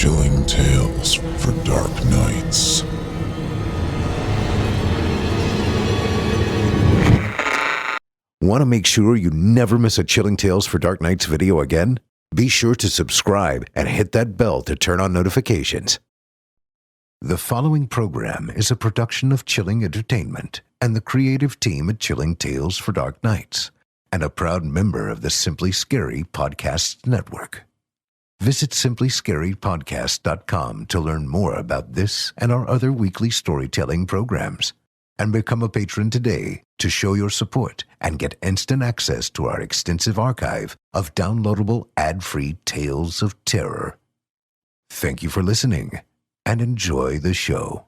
Chilling tales for dark nights. Want to make sure you never miss a Chilling Tales for Dark Nights video again? Be sure to subscribe and hit that bell to turn on notifications. The following program is a production of Chilling Entertainment and the creative team at Chilling Tales for Dark Nights, and a proud member of the Simply Scary Podcast Network. Visit simplyscarypodcast.com to learn more about this and our other weekly storytelling programs, and become a patron today to show your support and get instant access to our extensive archive of downloadable ad-free tales of terror. Thank you for listening and enjoy the show.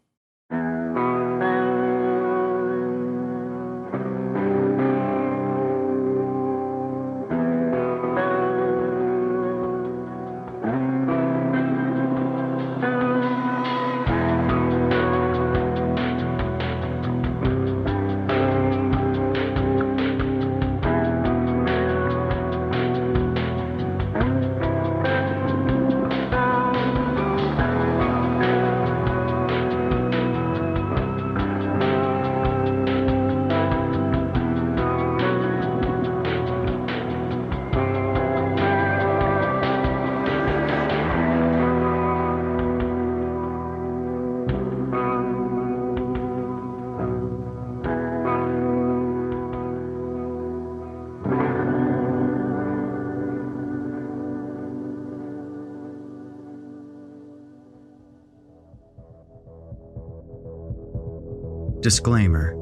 Disclaimer.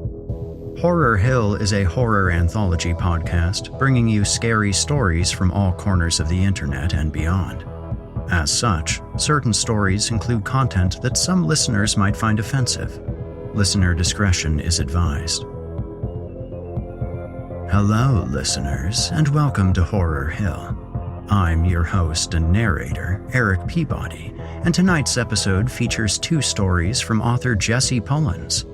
Horror Hill is a horror anthology podcast bringing you scary stories from all corners of the internet and beyond. As such, certain stories include content that some listeners might find offensive. Listener discretion is advised. Hello, listeners, and welcome to Horror Hill. I'm your host and narrator, Erik Peabody, and tonight's episode features two stories from author Jesse Pullins.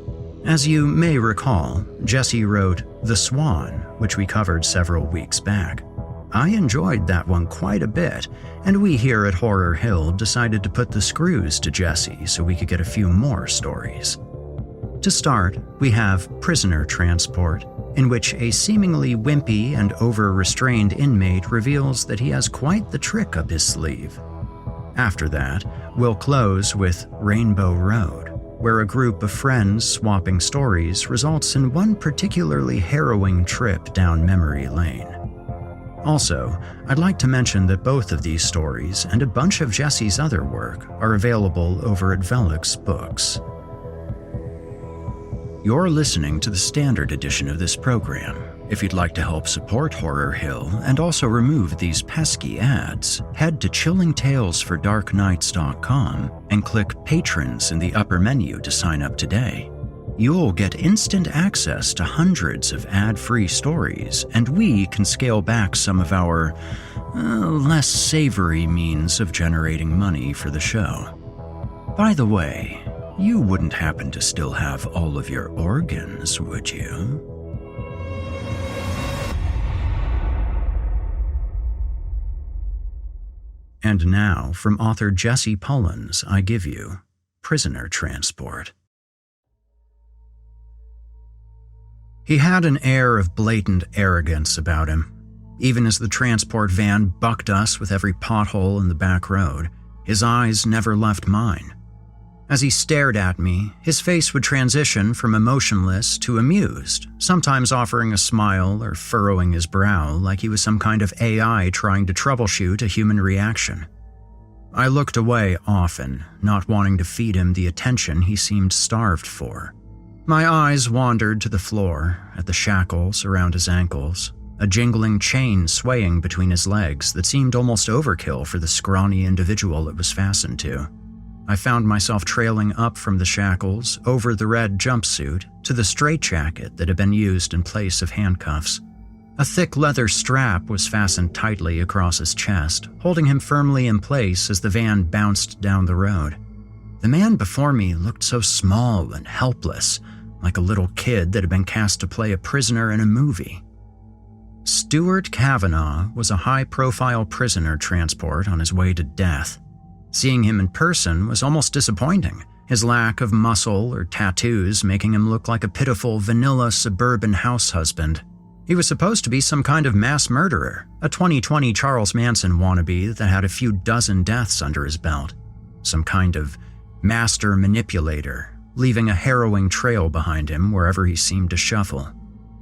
As you may recall, Jesse wrote The Swan, which we covered several weeks back. I enjoyed that one quite a bit, and we here at Horror Hill decided to put the screws to Jesse so we could get a few more stories. To start, we have Prisoner Transport, in which a seemingly wimpy and over-restrained inmate reveals that he has quite the trick up his sleeve. After that, we'll close with Rainbow Road, where a group of friends swapping stories results in one particularly harrowing trip down memory lane. Also, I'd like to mention that both of these stories and a bunch of Jesse's other work are available over at Velux Books. You're listening to the standard edition of this program. If you'd like to help support Horror Hill and also remove these pesky ads, head to chillingtalesfordarknights.com and click Patrons in the upper menu to sign up today. You'll get instant access to hundreds of ad-free stories, and we can scale back some of our less savory means of generating money for the show. By the way, you wouldn't happen to still have all of your organs, would you? And now, from author Jesse Pullins, I give you Prisoner Transport. He had an air of blatant arrogance about him. Even as the transport van bucked us with every pothole in the back road, his eyes never left mine. As he stared at me, his face would transition from emotionless to amused, sometimes offering a smile or furrowing his brow like he was some kind of AI trying to troubleshoot a human reaction. I looked away often, not wanting to feed him the attention he seemed starved for. My eyes wandered to the floor, at the shackles around his ankles, a jingling chain swaying between his legs that seemed almost overkill for the scrawny individual it was fastened to. I found myself trailing up from the shackles, over the red jumpsuit, to the straitjacket that had been used in place of handcuffs. A thick leather strap was fastened tightly across his chest, holding him firmly in place as the van bounced down the road. The man before me looked so small and helpless, like a little kid that had been cast to play a prisoner in a movie. Stuart Kavanaugh was a high-profile prisoner transport on his way to death. Seeing him in person was almost disappointing, his lack of muscle or tattoos making him look like a pitiful vanilla suburban house husband. He was supposed to be some kind of mass murderer, a 2020 Charles Manson wannabe that had a few dozen deaths under his belt. Some kind of master manipulator, leaving a harrowing trail behind him wherever he seemed to shuffle.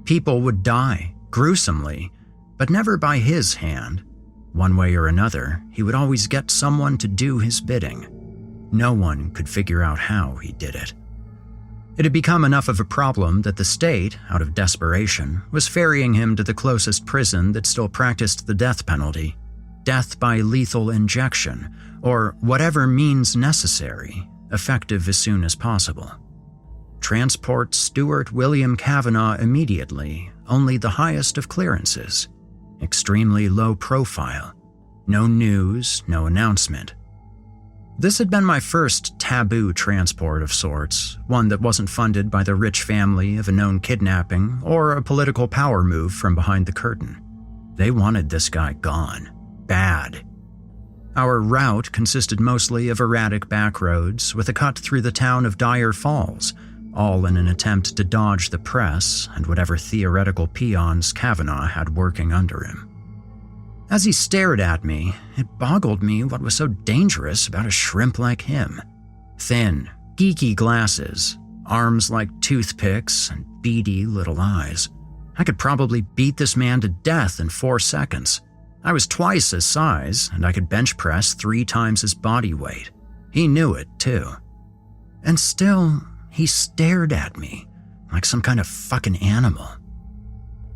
People would die, gruesomely, but never by his hand. One way or another, he would always get someone to do his bidding. No one could figure out how he did it. It had become enough of a problem that the state, out of desperation, was ferrying him to the closest prison that still practiced the death penalty. Death by lethal injection, or whatever means necessary, effective as soon as possible. Transport Stuart William Kavanaugh immediately, only the highest of clearances. Extremely low profile. No news, no announcement. This had been my first taboo transport of sorts, one that wasn't funded by the rich family of a known kidnapping or a political power move from behind the curtain. They wanted this guy gone. Bad. Our route consisted mostly of erratic backroads with a cut through the town of Dyer Falls, all in an attempt to dodge the press and whatever theoretical peons Kavanaugh had working under him. As he stared at me, it boggled me what was so dangerous about a shrimp like him. Thin, geeky glasses, arms like toothpicks, and beady little eyes. I could probably beat this man to death in 4 seconds. I was twice his size, and I could bench press 3 times his body weight. He knew it, too. And still, he stared at me like some kind of fucking animal.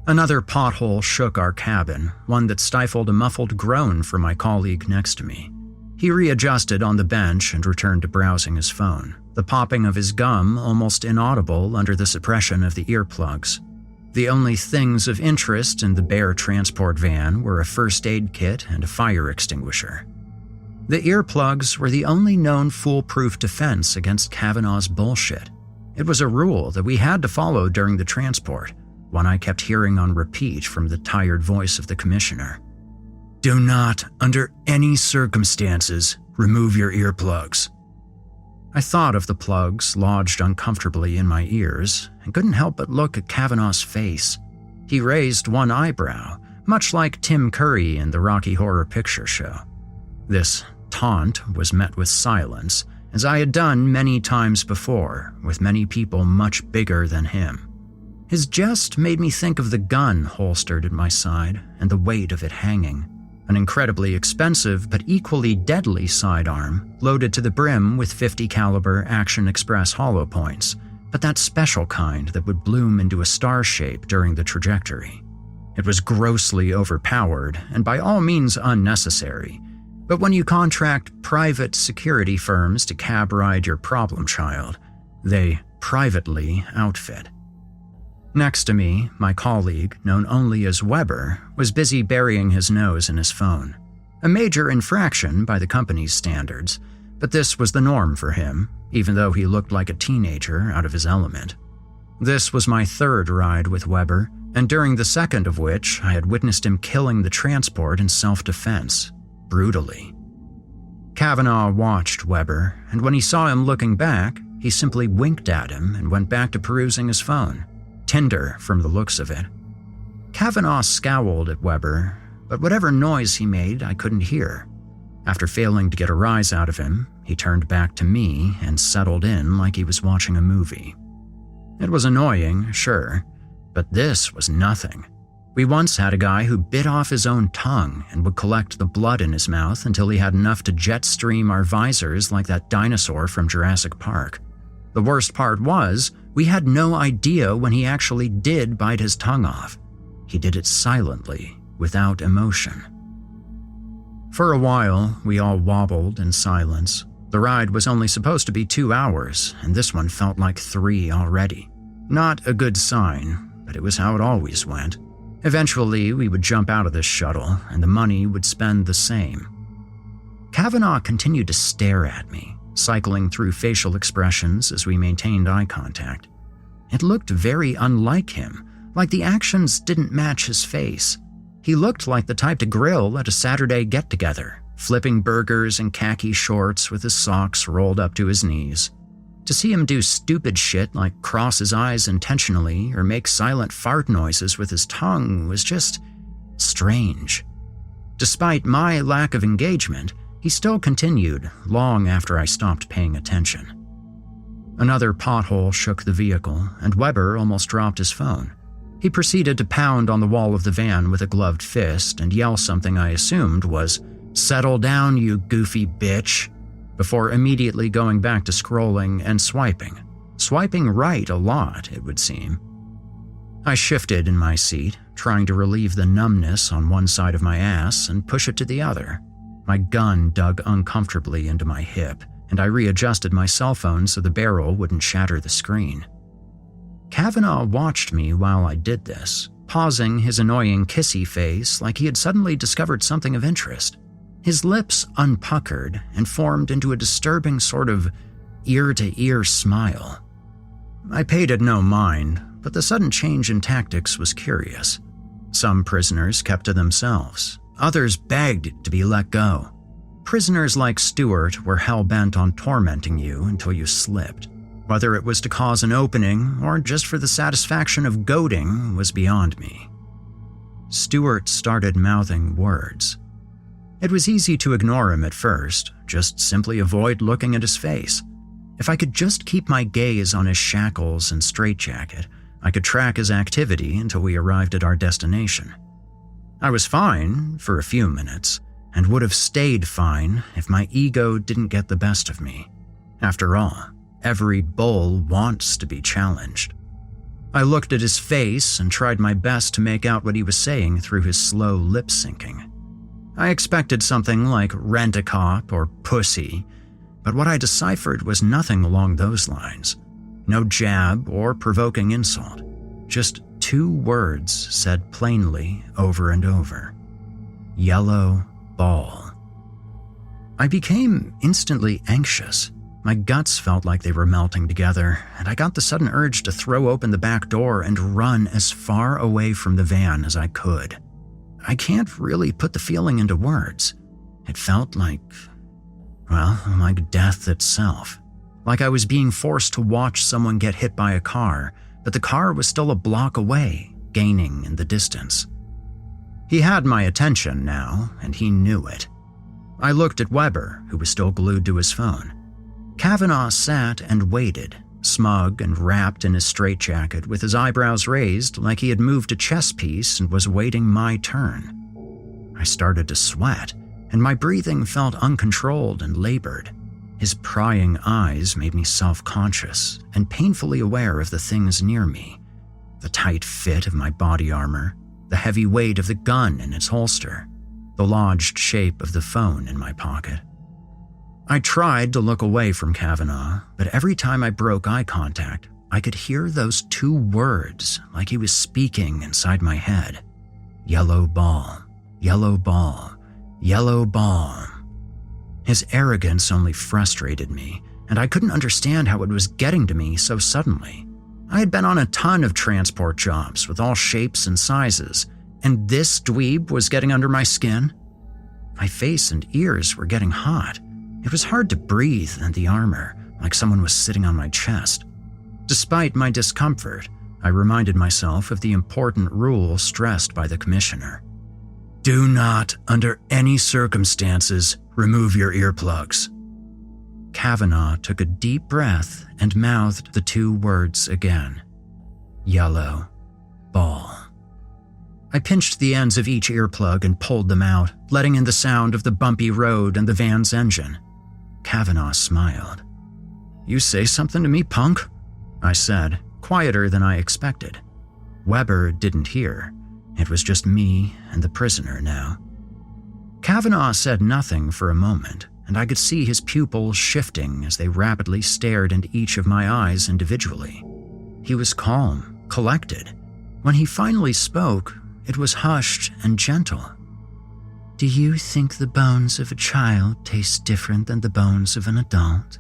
Another pothole shook our cabin, one that stifled a muffled groan from my colleague next to me. He readjusted on the bench and returned to browsing his phone, the popping of his gum almost inaudible under the suppression of the earplugs. The only things of interest in the bare transport van were a first aid kit and a fire extinguisher. The earplugs were the only known foolproof defense against Kavanaugh's bullshit. It was a rule that we had to follow during the transport, one I kept hearing on repeat from the tired voice of the commissioner. Do not, under any circumstances, remove your earplugs. I thought of the plugs lodged uncomfortably in my ears and couldn't help but look at Kavanaugh's face. He raised one eyebrow, much like Tim Curry in the Rocky Horror Picture Show. This taunt was met with silence, as I had done many times before with many people much bigger than him. His jest made me think of the gun holstered at my side and the weight of it hanging. An incredibly expensive but equally deadly sidearm, loaded to the brim with .50 caliber Action Express hollow points, but that special kind that would bloom into a star shape during the trajectory. It was grossly overpowered and by all means unnecessary, but when you contract private security firms to cab ride your problem child, they privately outfit. Next to me, my colleague, known only as Weber, was busy burying his nose in his phone. A major infraction by the company's standards, but this was the norm for him, even though he looked like a teenager out of his element. This was my third ride with Weber, and during the second of which I had witnessed him killing the transport in self-defense, brutally. Kavanaugh watched Weber, and when he saw him looking back, he simply winked at him and went back to perusing his phone. Tinder from the looks of it. Kavanaugh scowled at Weber, but whatever noise he made I couldn't hear. After failing to get a rise out of him, he turned back to me and settled in like he was watching a movie. It was annoying, sure, but this was nothing. We once had a guy who bit off his own tongue and would collect the blood in his mouth until he had enough to jet stream our visors like that dinosaur from Jurassic Park. The worst part was, we had no idea when he actually did bite his tongue off. He did it silently, without emotion. For a while, we all wobbled in silence. The ride was only supposed to be 2 hours, and this one felt like 3 already. Not a good sign, but it was how it always went. Eventually, we would jump out of this shuttle, and the money would spend the same. Kavanaugh continued to stare at me, cycling through facial expressions as we maintained eye contact. It looked very unlike him, like the actions didn't match his face. He looked like the type to grill at a Saturday get-together, flipping burgers and khaki shorts with his socks rolled up to his knees. To see him do stupid shit like cross his eyes intentionally or make silent fart noises with his tongue was just strange. Despite my lack of engagement, he still continued long after I stopped paying attention. Another pothole shook the vehicle, and Weber almost dropped his phone. He proceeded to pound on the wall of the van with a gloved fist and yell something I assumed was, "Settle down, you goofy bitch," before immediately going back to scrolling and swiping. Swiping right a lot, it would seem. I shifted in my seat, trying to relieve the numbness on one side of my ass and push it to the other. My gun dug uncomfortably into my hip, and I readjusted my cell phone so the barrel wouldn't shatter the screen. Kavanaugh watched me while I did this, pausing his annoying kissy face like he had suddenly discovered something of interest. His lips unpuckered and formed into a disturbing sort of ear-to-ear smile. I paid it no mind, but the sudden change in tactics was curious. Some prisoners kept to themselves. Others begged to be let go. Prisoners like Stewart were hell-bent on tormenting you until you slipped. Whether it was to cause an opening or just for the satisfaction of goading was beyond me. Stewart started mouthing words. It was easy to ignore him at first, just simply avoid looking at his face. If I could just keep my gaze on his shackles and straitjacket, I could track his activity until we arrived at our destination. I was fine for a few minutes, and would have stayed fine if my ego didn't get the best of me. After all, every bull wants to be challenged. I looked at his face and tried my best to make out what he was saying through his slow lip syncing. I expected something like rent-a-cop or pussy, but what I deciphered was nothing along those lines. No jab or provoking insult, just two words said plainly over and over. Yellow ball. I became instantly anxious. My guts felt like they were melting together, and I got the sudden urge to throw open the back door and run as far away from the van as I could. I can't really put the feeling into words. It felt like death itself. Like I was being forced to watch someone get hit by a car, but the car was still a block away, gaining in the distance. He had my attention now, and he knew it. I looked at Weber, who was still glued to his phone. Kavanaugh sat and waited, smug and wrapped in his straitjacket with his eyebrows raised like he had moved a chess piece and was awaiting my turn. I started to sweat, and my breathing felt uncontrolled and labored. His prying eyes made me self-conscious and painfully aware of the things near me. The tight fit of my body armor, the heavy weight of the gun in its holster, the lodged shape of the phone in my pocket. I tried to look away from Kavanaugh, but every time I broke eye contact, I could hear those two words like he was speaking inside my head. Yellow ball, yellow ball, yellow ball. His arrogance only frustrated me, and I couldn't understand how it was getting to me so suddenly. I had been on a ton of transport jobs with all shapes and sizes, and this dweeb was getting under my skin. My face and ears were getting hot. It was hard to breathe in the armor, like someone was sitting on my chest. Despite my discomfort, I reminded myself of the important rule stressed by the commissioner. Do not, under any circumstances, remove your earplugs. Kavanaugh took a deep breath and mouthed the two words again. Yellow ball. I pinched the ends of each earplug and pulled them out, letting in the sound of the bumpy road and the van's engine. Kavanaugh smiled. You say something to me, punk? I said, quieter than I expected. Weber didn't hear. It was just me and the prisoner now. Kavanaugh said nothing for a moment, and I could see his pupils shifting as they rapidly stared into each of my eyes individually. He was calm, collected. When he finally spoke, it was hushed and gentle. Do you think the bones of a child taste different than the bones of an adult?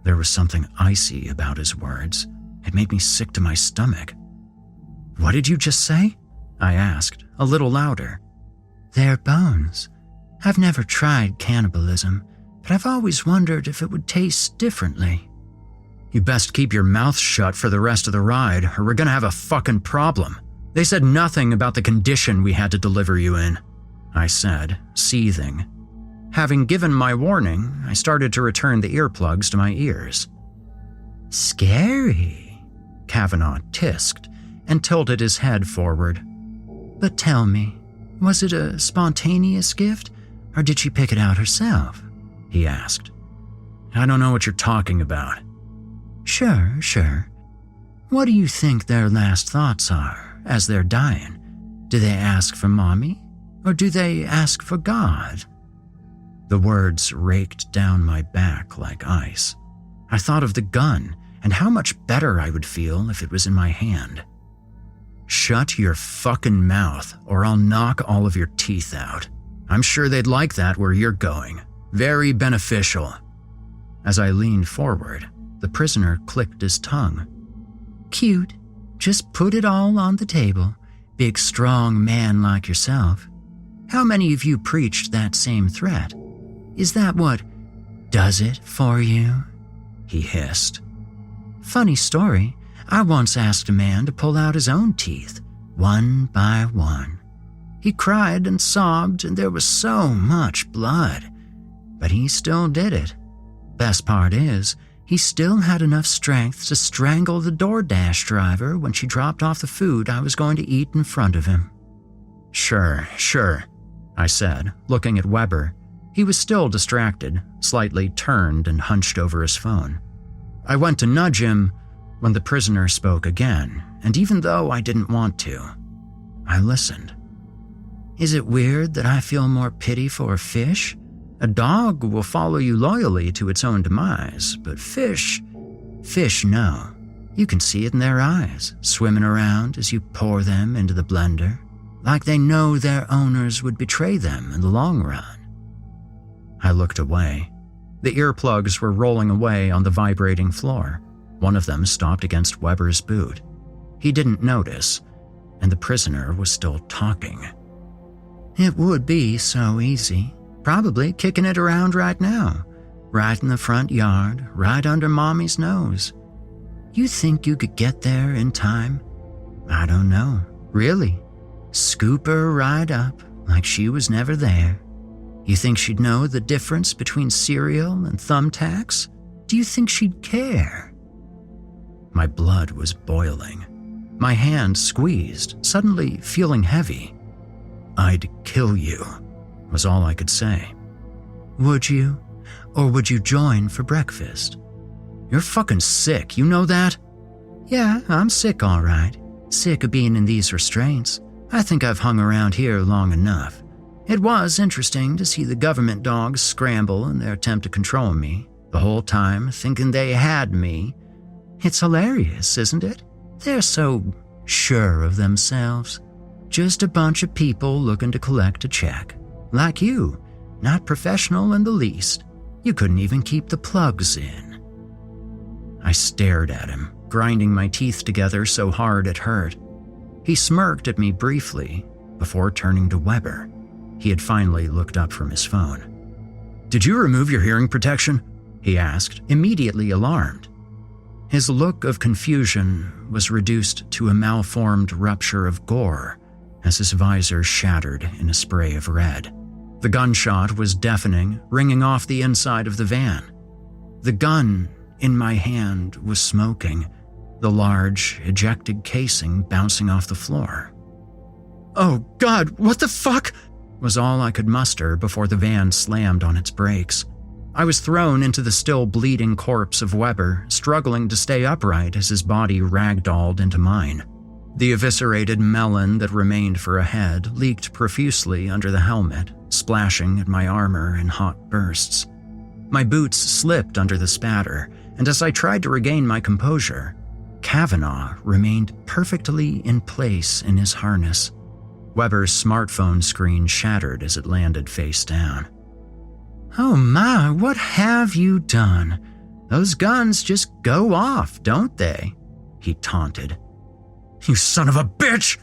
There was something icy about his words. It made me sick to my stomach. What did you just say? I asked, a little louder. They're bones. I've never tried cannibalism, but I've always wondered if it would taste differently. You best keep your mouth shut for the rest of the ride, or we're gonna have a fucking problem. They said nothing about the condition we had to deliver you in, I said, seething. Having given my warning, I started to return the earplugs to my ears. Scary, Kavanaugh tisked and tilted his head forward. But tell me, was it a spontaneous gift, or did she pick it out herself? He asked. I don't know what you're talking about. Sure. What do you think their last thoughts are as they're dying? Do they ask for mommy, or do they ask for God? The words raked down my back like ice. I thought of the gun and how much better I would feel if it was in my hand. Shut your fucking mouth, or I'll knock all of your teeth out. I'm sure they'd like that where you're going. Very beneficial. As I leaned forward, the prisoner clicked his tongue. Cute. Just put it all on the table. Big, strong man like yourself. How many of you preached that same threat? Is that what does it for you? He hissed. Funny story. I once asked a man to pull out his own teeth, one by one. He cried and sobbed, and there was so much blood. But he still did it. Best part is, he still had enough strength to strangle the DoorDash driver when she dropped off the food I was going to eat in front of him. Sure, I said, looking at Weber. He was still distracted, slightly turned and hunched over his phone. I went to nudge him when the prisoner spoke again, and even though I didn't want to, I listened. Is it weird that I feel more pity for a fish? A dog will follow you loyally to its own demise, but fish, no. You can see it in their eyes, swimming around as you pour them into the blender, like they know their owners would betray them in the long run. I looked away. The earplugs were rolling away on the vibrating floor. One of them stopped against Weber's boot. He didn't notice, and the prisoner was still talking. It would be so easy. Probably kicking it around right now. Right in the front yard, right under Mommy's nose. You think you could get there in time? I don't know. Really? Scoop her right up like she was never there. You think she'd know the difference between cereal and thumbtacks? Do you think she'd care? My blood was boiling. My hand squeezed, suddenly feeling heavy. I'd kill you, was all I could say. Would you? Or would you join for breakfast? You're fucking sick, you know that? Yeah, I'm sick all right. Sick of being in these restraints. I think I've hung around here long enough. It was interesting to see the government dogs scramble in their attempt to control me, the whole time thinking they had me. It's hilarious, isn't it? They're so sure of themselves. Just a bunch of people looking to collect a check. Like you, not professional in the least. You couldn't even keep the plugs in. I stared at him, grinding my teeth together so hard it hurt. He smirked at me briefly before turning to Weber. He had finally looked up from his phone. Did you remove your hearing protection? He asked, immediately alarmed. His look of confusion was reduced to a malformed rupture of gore as his visor shattered in a spray of red. The gunshot was deafening, ringing off the inside of the van. The gun in my hand was smoking, the large, ejected casing bouncing off the floor. Oh God, what the fuck? Was all I could muster before the van slammed on its brakes. I was thrown into the still bleeding corpse of Weber, struggling to stay upright as his body ragdolled into mine. The eviscerated melon that remained for a head leaked profusely under the helmet, splashing at my armor in hot bursts. My boots slipped under the spatter, and as I tried to regain my composure, Kavanaugh remained perfectly in place in his harness. Weber's smartphone screen shattered as it landed face down. Oh my, what have you done? Those guns just go off, don't they? He taunted. You son of a bitch!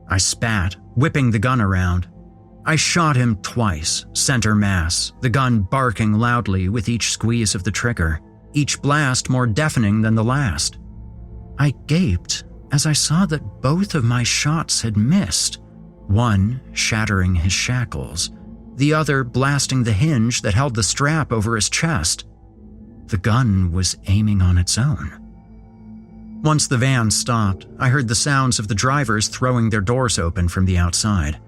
I spat, whipping the gun around. I shot him twice, center mass, the gun barking loudly with each squeeze of the trigger, each blast more deafening than the last. I gaped as I saw that both of my shots had missed, one shattering his shackles, the other blasting the hinge that held the strap over his chest. The gun was aiming on its own. Once the van stopped, I heard the sounds of the drivers throwing their doors open from the outside.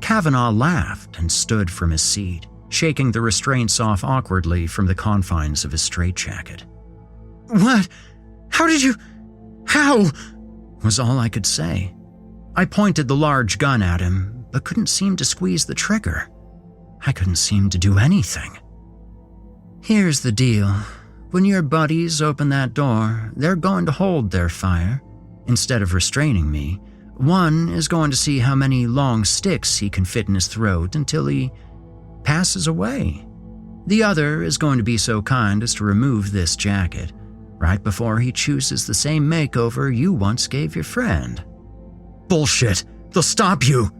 Kavanaugh laughed and stood from his seat, shaking the restraints off awkwardly from the confines of his straitjacket. "What? How did you? How?" was all I could say. I pointed the large gun at him, but couldn't seem to squeeze the trigger. I couldn't seem to do anything. "Here's the deal. When your buddies open that door, they're going to hold their fire. Instead of restraining me, one is going to see how many long sticks he can fit in his throat until he passes away. The other is going to be so kind as to remove this jacket right before he chooses the same makeover you once gave your friend." "Bullshit! They'll stop you!"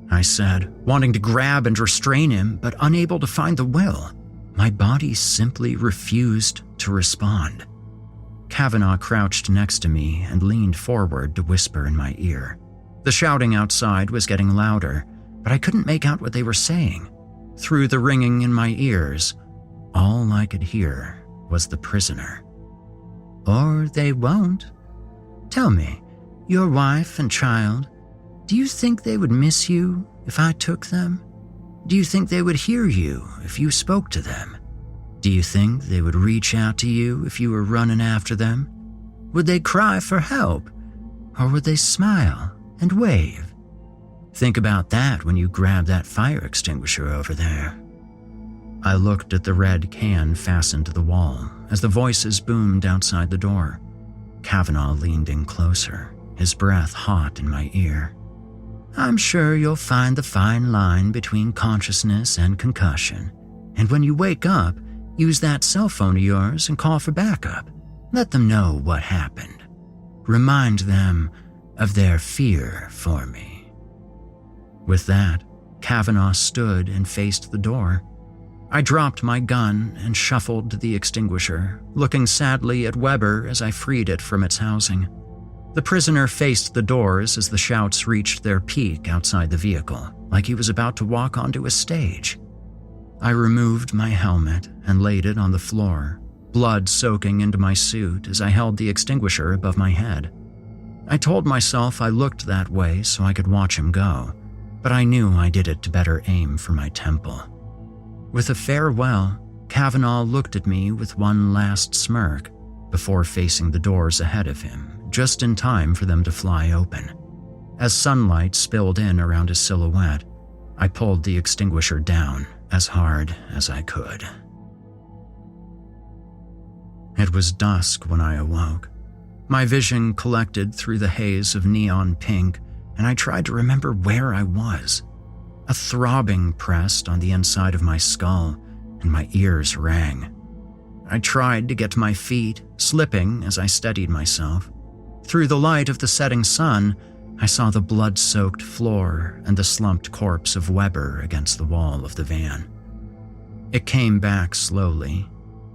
I said, wanting to grab and restrain him, but unable to find the will. My body simply refused to respond. Kavanaugh crouched next to me and leaned forward to whisper in my ear. The shouting outside was getting louder, but I couldn't make out what they were saying. Through the ringing in my ears, all I could hear was the prisoner. "Or they won't. Tell me, your wife and child, do you think they would miss you if I took them? Do you think they would hear you if you spoke to them? Do you think they would reach out to you if you were running after them? Would they cry for help? Or would they smile and wave? Think about that when you grab that fire extinguisher over there." I looked at the red can fastened to the wall as the voices boomed outside the door. Kavanaugh leaned in closer, his breath hot in my ear. "I'm sure you'll find the fine line between consciousness and concussion. And when you wake up, use that cell phone of yours and call for backup. Let them know what happened. Remind them of their fear for me." With that, Kavanaugh stood and faced the door. I dropped my gun and shuffled to the extinguisher, looking sadly at Weber as I freed it from its housing. The prisoner faced the doors as the shouts reached their peak outside the vehicle, like he was about to walk onto a stage. I removed my helmet and laid it on the floor, blood soaking into my suit as I held the extinguisher above my head. I told myself I looked that way so I could watch him go, but I knew I did it to better aim for my temple. With a farewell, Kavanaugh looked at me with one last smirk before facing the doors ahead of him, just in time for them to fly open. As sunlight spilled in around his silhouette, I pulled the extinguisher down as hard as I could. It was dusk when I awoke. My vision collected through the haze of neon pink, and I tried to remember where I was. A throbbing pressed on the inside of my skull, and my ears rang. I tried to get to my feet, slipping as I steadied myself. Through the light of the setting sun, I saw the blood-soaked floor and the slumped corpse of Weber against the wall of the van. It came back slowly.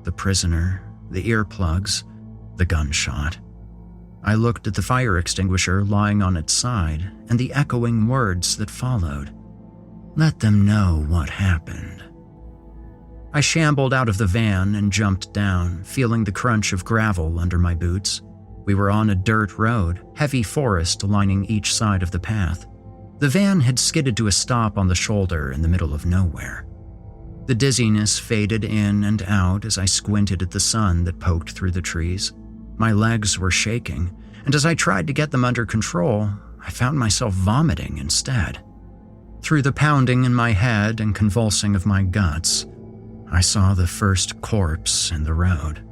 The prisoner, the earplugs, the gunshot. I looked at the fire extinguisher lying on its side and the echoing words that followed. Let them know what happened. I shambled out of the van and jumped down, feeling the crunch of gravel under my boots. We were on a dirt road, heavy forest lining each side of the path. The van had skidded to a stop on the shoulder in the middle of nowhere. The dizziness faded in and out as I squinted at the sun that poked through the trees. My legs were shaking, and as I tried to get them under control, I found myself vomiting instead. Through the pounding in my head and convulsing of my guts, I saw the first corpse in the road.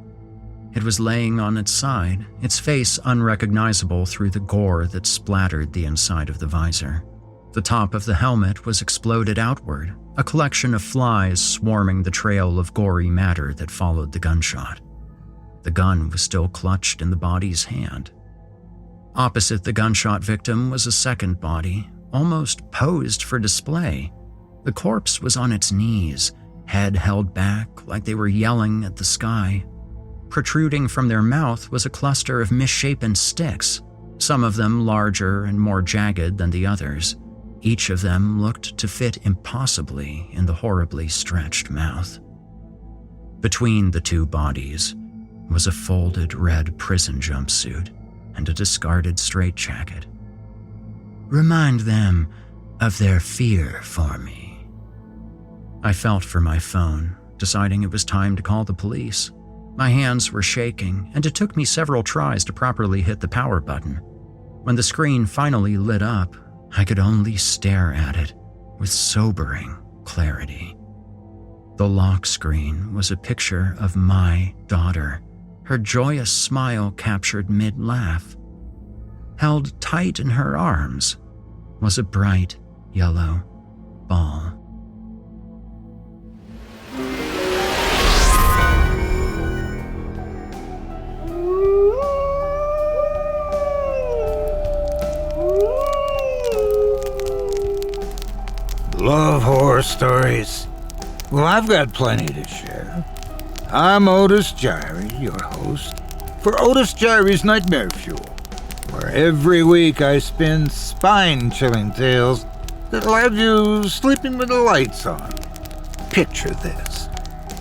It was laying on its side, its face unrecognizable through the gore that splattered the inside of the visor. The top of the helmet was exploded outward, a collection of flies swarming the trail of gory matter that followed the gunshot. The gun was still clutched in the body's hand. Opposite the gunshot victim was a second body, almost posed for display. The corpse was on its knees, head held back like they were yelling at the sky. Protruding from their mouth was a cluster of misshapen sticks, some of them larger and more jagged than the others. Each of them looked to fit impossibly in the horribly stretched mouth. Between the two bodies was a folded red prison jumpsuit and a discarded straitjacket. "Remind them of their fear for me." I felt for my phone, deciding it was time to call the police. My hands were shaking, and it took me several tries to properly hit the power button. When the screen finally lit up, I could only stare at it with sobering clarity. The lock screen was a picture of my daughter, her joyous smile captured mid-laugh. Held tight in her arms was a bright yellow ball. Love horror stories? Well, I've got plenty to share. I'm Otis Gyrie, your host, for Otis Gyrie's Nightmare Fuel, where every week I spin spine-chilling tales that'll have you sleeping with the lights on. Picture this: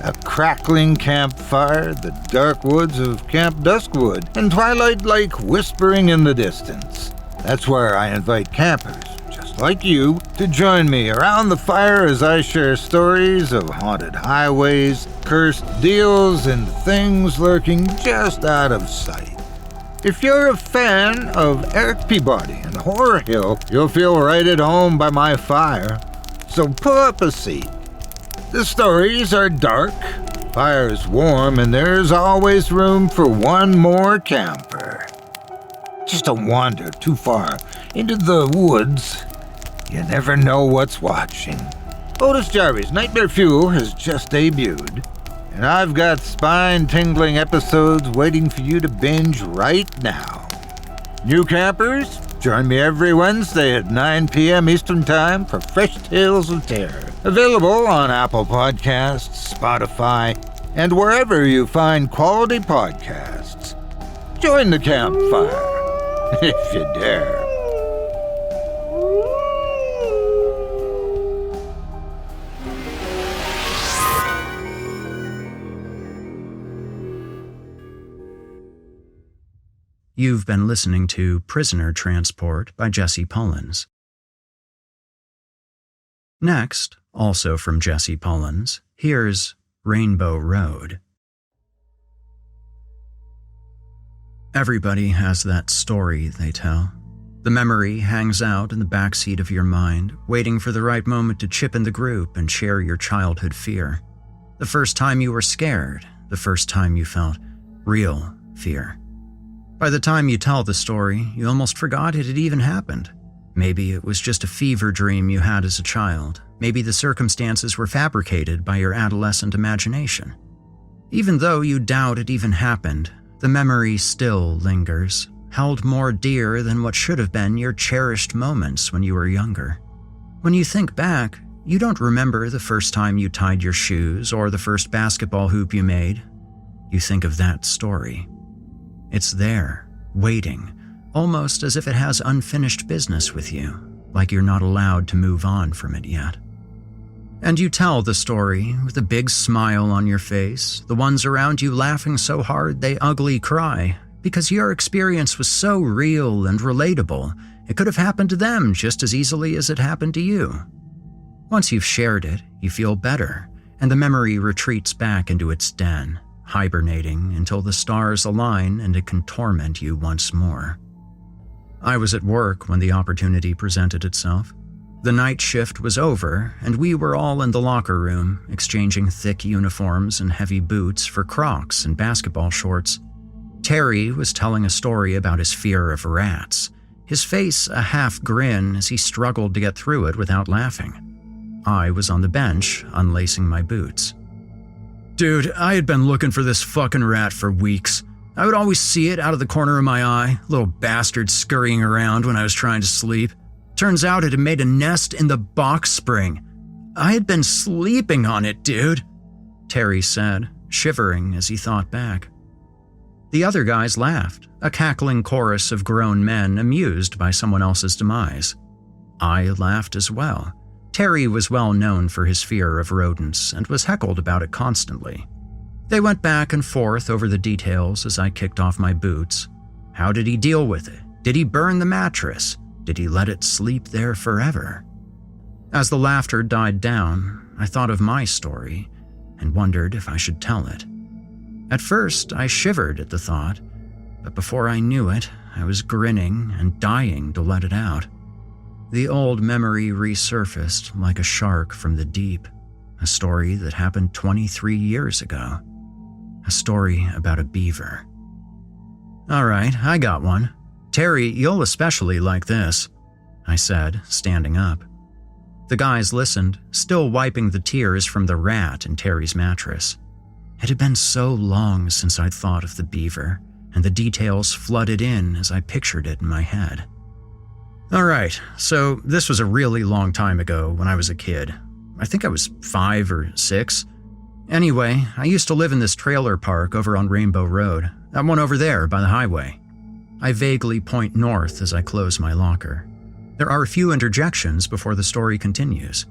a crackling campfire, the dark woods of Camp Duskwood, and twilight like whispering in the distance. That's where I invite campers, just like you, to join me around the fire as I share stories of haunted highways, cursed deals, and things lurking just out of sight. If you're a fan of Erik Peabody and Horror Hill, you'll feel right at home by my fire. So pull up a seat. The stories are dark, fire's warm, and there's always room for one more camper. Just don't wander too far into the woods. You never know what's watching. Otis Gyrie's Nightmare Fuel has just debuted, and I've got spine-tingling episodes waiting for you to binge right now. New campers, join me every Wednesday at 9 p.m. Eastern Time for fresh tales of terror. Available on Apple Podcasts, Spotify, and wherever you find quality podcasts. Join the campfire, if you dare. You've been listening to Prisoner Transport by Jesse Pullins. Next, also from Jesse Pullins, here's Rainbow Road. Everybody has that story they tell. The memory hangs out in the backseat of your mind, waiting for the right moment to chip in the group and share your childhood fear. The first time you were scared, the first time you felt real fear. By the time you tell the story, you almost forgot it had even happened. Maybe it was just a fever dream you had as a child. Maybe the circumstances were fabricated by your adolescent imagination. Even though you doubt it even happened, the memory still lingers, held more dear than what should have been your cherished moments when you were younger. When you think back, you don't remember the first time you tied your shoes or the first basketball hoop you made. You think of that story. It's there, waiting, almost as if it has unfinished business with you, like you're not allowed to move on from it yet. And you tell the story with a big smile on your face, the ones around you laughing so hard they ugly cry, because your experience was so real and relatable, it could have happened to them just as easily as it happened to you. Once you've shared it, you feel better, and the memory retreats back into its den, hibernating until the stars align and it can torment you once more. I was at work when the opportunity presented itself. The night shift was over, and we were all in the locker room, exchanging thick uniforms and heavy boots for Crocs and basketball shorts. Terry was telling a story about his fear of rats, his face a half grin as he struggled to get through it without laughing. I was on the bench, unlacing my boots. Dude, I had been looking for this fucking rat for weeks. I would always see it out of the corner of my eye, little bastard scurrying around when I was trying to sleep. Turns out it had made a nest in the box spring. I had been sleeping on it, dude," Terry said, shivering as he thought back. The other guys laughed, a cackling chorus of grown men amused by someone else's demise. I laughed as well. Terry was well known for his fear of rodents and was heckled about it constantly. They went back and forth over the details as I kicked off my boots. How did he deal with it? Did he burn the mattress? Did he let it sleep there forever? As the laughter died down, I thought of my story and wondered if I should tell it. At first, I shivered at the thought, but before I knew it, I was grinning and dying to let it out. The old memory resurfaced like a shark from the deep, a story that happened 23 years ago. A story about a beaver. "All right, I got one. Terry, you'll especially like this," I said, standing up. The guys listened, still wiping the tears from the rat in Terry's mattress. It had been so long since I'd thought of the beaver, and the details flooded in as I pictured it in my head. "All right, so this was a really long time ago when I was a kid. I think I was 5 or 6. Anyway, I used to live in this trailer park over on Rainbow Road, that one over there by the highway." I vaguely point north as I close my locker. There are a few interjections before the story continues.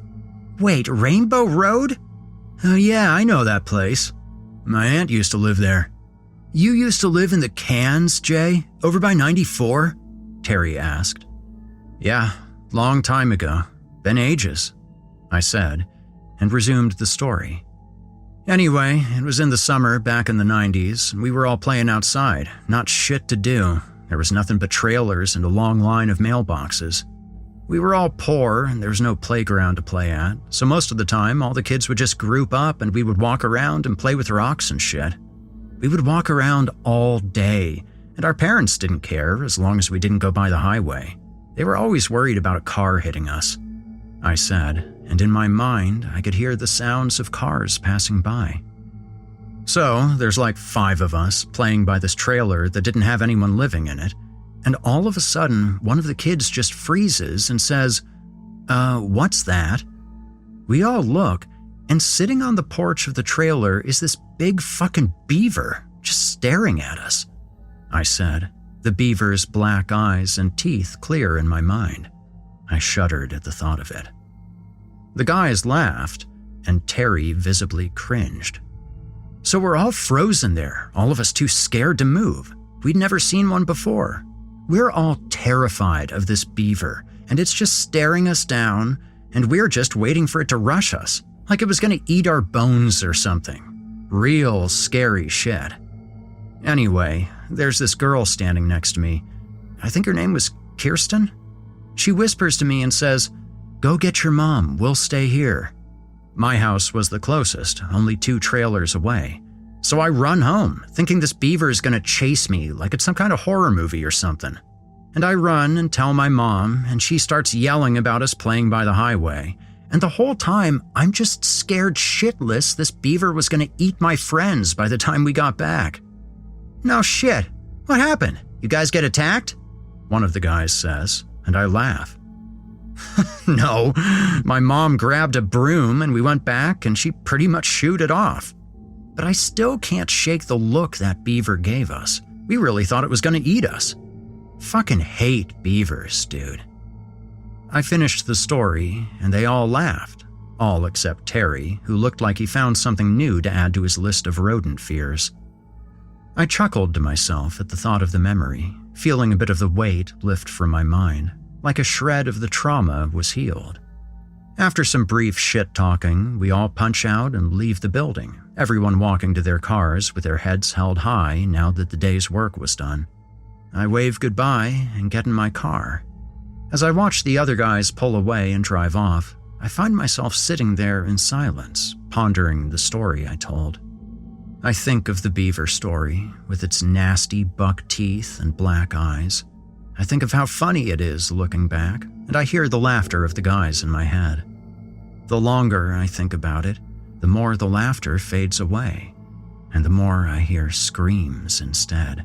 "Wait, Rainbow Road? Oh yeah, I know that place. My aunt used to live there." "You used to live in the Cans, Jay? Over by 94? Terry asked. "Yeah, long time ago. Been ages," I said, and resumed the story. "Anyway, it was in the summer back in the 90s, and we were all playing outside. Not shit to do. There was nothing but trailers and a long line of mailboxes. We were all poor, and there was no playground to play at, so most of the time, all the kids would just group up and we would walk around and play with rocks and shit. We would walk around all day, and our parents didn't care as long as we didn't go by the highway. They were always worried about a car hitting us," I said, and in my mind, I could hear the sounds of cars passing by. "So, there's like 5 of us playing by this trailer that didn't have anyone living in it, and all of a sudden, one of the kids just freezes and says, 'What's that?' We all look, and sitting on the porch of the trailer is this big fucking beaver just staring at us," I said, the beaver's black eyes and teeth clear in my mind. I shuddered at the thought of it. The guys laughed, and Terry visibly cringed. "So we're all frozen there, all of us too scared to move. We'd never seen one before. We're all terrified of this beaver, and it's just staring us down, and we're just waiting for it to rush us, like it was going to eat our bones or something. Real scary shit. Anyway, there's this girl standing next to me. I think her name was Kirsten? She whispers to me and says, 'Go get your mom, we'll stay here.' My house was the closest, only 2 trailers away. So I run home, thinking this beaver is going to chase me like it's some kind of horror movie or something. And I run and tell my mom, and she starts yelling about us playing by the highway. And the whole time, I'm just scared shitless this beaver was going to eat my friends by the time we got back." "No shit. What happened? You guys get attacked?" one of the guys says, and I laugh. "No, my mom grabbed a broom and we went back and she pretty much shooed it off. But I still can't shake the look that beaver gave us. We really thought it was going to eat us. Fucking hate beavers, dude." I finished the story and they all laughed, all except Terry, who looked like he found something new to add to his list of rodent fears. I chuckled to myself at the thought of the memory, feeling a bit of the weight lift from my mind, like a shred of the trauma was healed. After some brief shit-talking, we all punch out and leave the building, everyone walking to their cars with their heads held high now that the day's work was done. I wave goodbye and get in my car. As I watch the other guys pull away and drive off, I find myself sitting there in silence, pondering the story I told. I think of the beaver story, with its nasty buck teeth and black eyes. I think of how funny it is looking back, and I hear the laughter of the guys in my head. The longer I think about it, the more the laughter fades away, and the more I hear screams instead.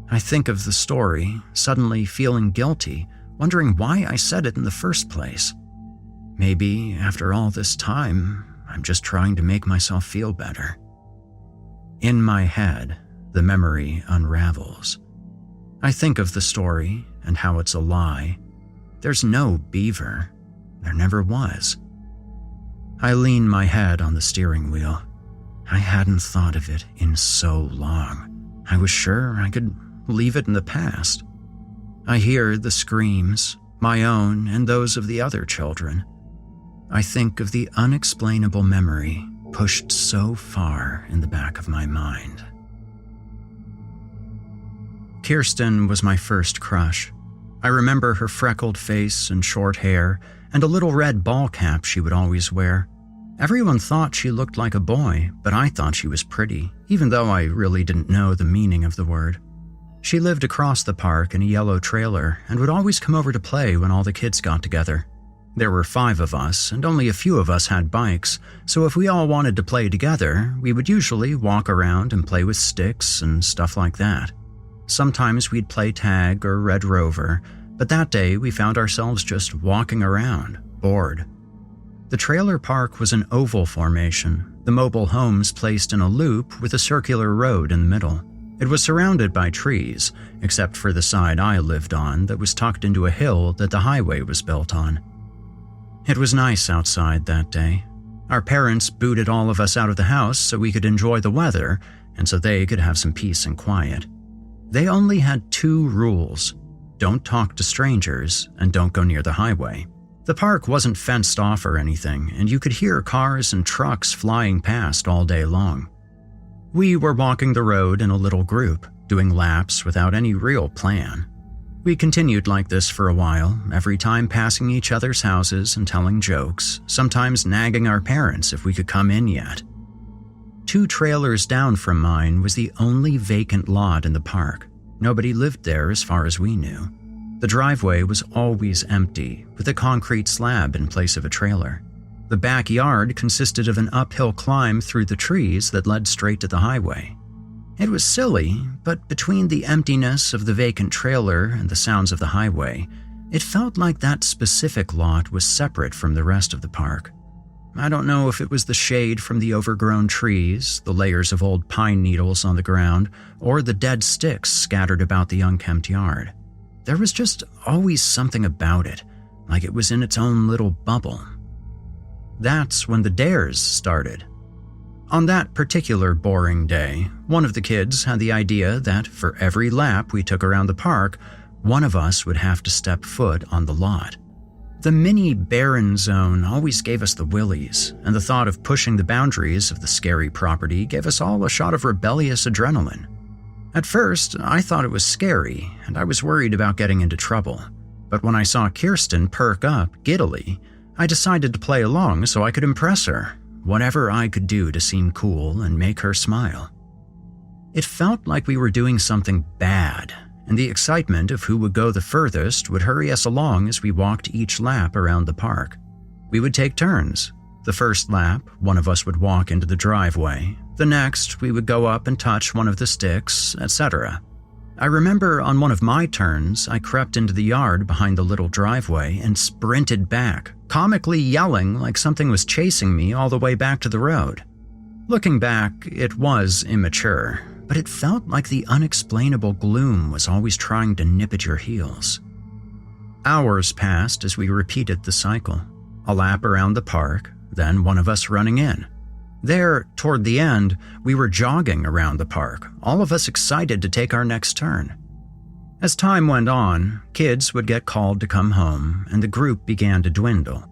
I think of the story, suddenly feeling guilty, wondering why I said it in the first place. Maybe, after all this time, I'm just trying to make myself feel better. In my head, the memory unravels. I think of the story and how it's a lie. There's no beaver. There never was. I lean my head on the steering wheel. I hadn't thought of it in so long. I was sure I could leave it in the past. I hear the screams, my own and those of the other children. I think of the unexplainable memory pushed so far in the back of my mind. Kirsten was my first crush. I remember her freckled face and short hair and a little red ball cap she would always wear. Everyone thought she looked like a boy, but I thought she was pretty, even though I really didn't know the meaning of the word. She lived across the park in a yellow trailer and would always come over to play when all the kids got together. There were 5 of us, and only a few of us had bikes, so if we all wanted to play together, we would usually walk around and play with sticks and stuff like that. Sometimes we'd play tag or Red Rover, but that day we found ourselves just walking around, bored. The trailer park was an oval formation, the mobile homes placed in a loop with a circular road in the middle. It was surrounded by trees, except for the side I lived on that was tucked into a hill that the highway was built on. It was nice outside that day. Our parents booted all of us out of the house so we could enjoy the weather and so they could have some peace and quiet. They only had 2 rules: don't talk to strangers and don't go near the highway. The park wasn't fenced off or anything, and you could hear cars and trucks flying past all day long. We were walking the road in a little group, doing laps without any real plan. We continued like this for a while, every time passing each other's houses and telling jokes, sometimes nagging our parents if we could come in yet. 2 trailers down from mine was the only vacant lot in the park. Nobody lived there as far as we knew. The driveway was always empty, with a concrete slab in place of a trailer. The backyard consisted of an uphill climb through the trees that led straight to the highway. It was silly, but between the emptiness of the vacant trailer and the sounds of the highway, it felt like that specific lot was separate from the rest of the park. I don't know if it was the shade from the overgrown trees, the layers of old pine needles on the ground, or the dead sticks scattered about the unkempt yard. There was just always something about it, like it was in its own little bubble. That's when the dares started. On that particular boring day, one of the kids had the idea that for every lap we took around the park, one of us would have to step foot on the lot. The mini barren zone always gave us the willies, and the thought of pushing the boundaries of the scary property gave us all a shot of rebellious adrenaline. At first, I thought it was scary, and I was worried about getting into trouble. But when I saw Kirsten perk up giddily, I decided to play along so I could impress her, whatever I could do to seem cool and make her smile. It felt like we were doing something bad, and the excitement of who would go the furthest would hurry us along as we walked each lap around the park. We would take turns. The first lap, one of us would walk into the driveway. The next, we would go up and touch one of the sticks, etc. I remember on one of my turns, I crept into the yard behind the little driveway and sprinted back, comically yelling like something was chasing me all the way back to the road. Looking back, it was immature, but it felt like the unexplainable gloom was always trying to nip at your heels. Hours passed as we repeated the cycle. A lap around the park, then one of us running in. There, toward the end, we were jogging around the park, all of us excited to take our next turn. As time went on, kids would get called to come home, and the group began to dwindle.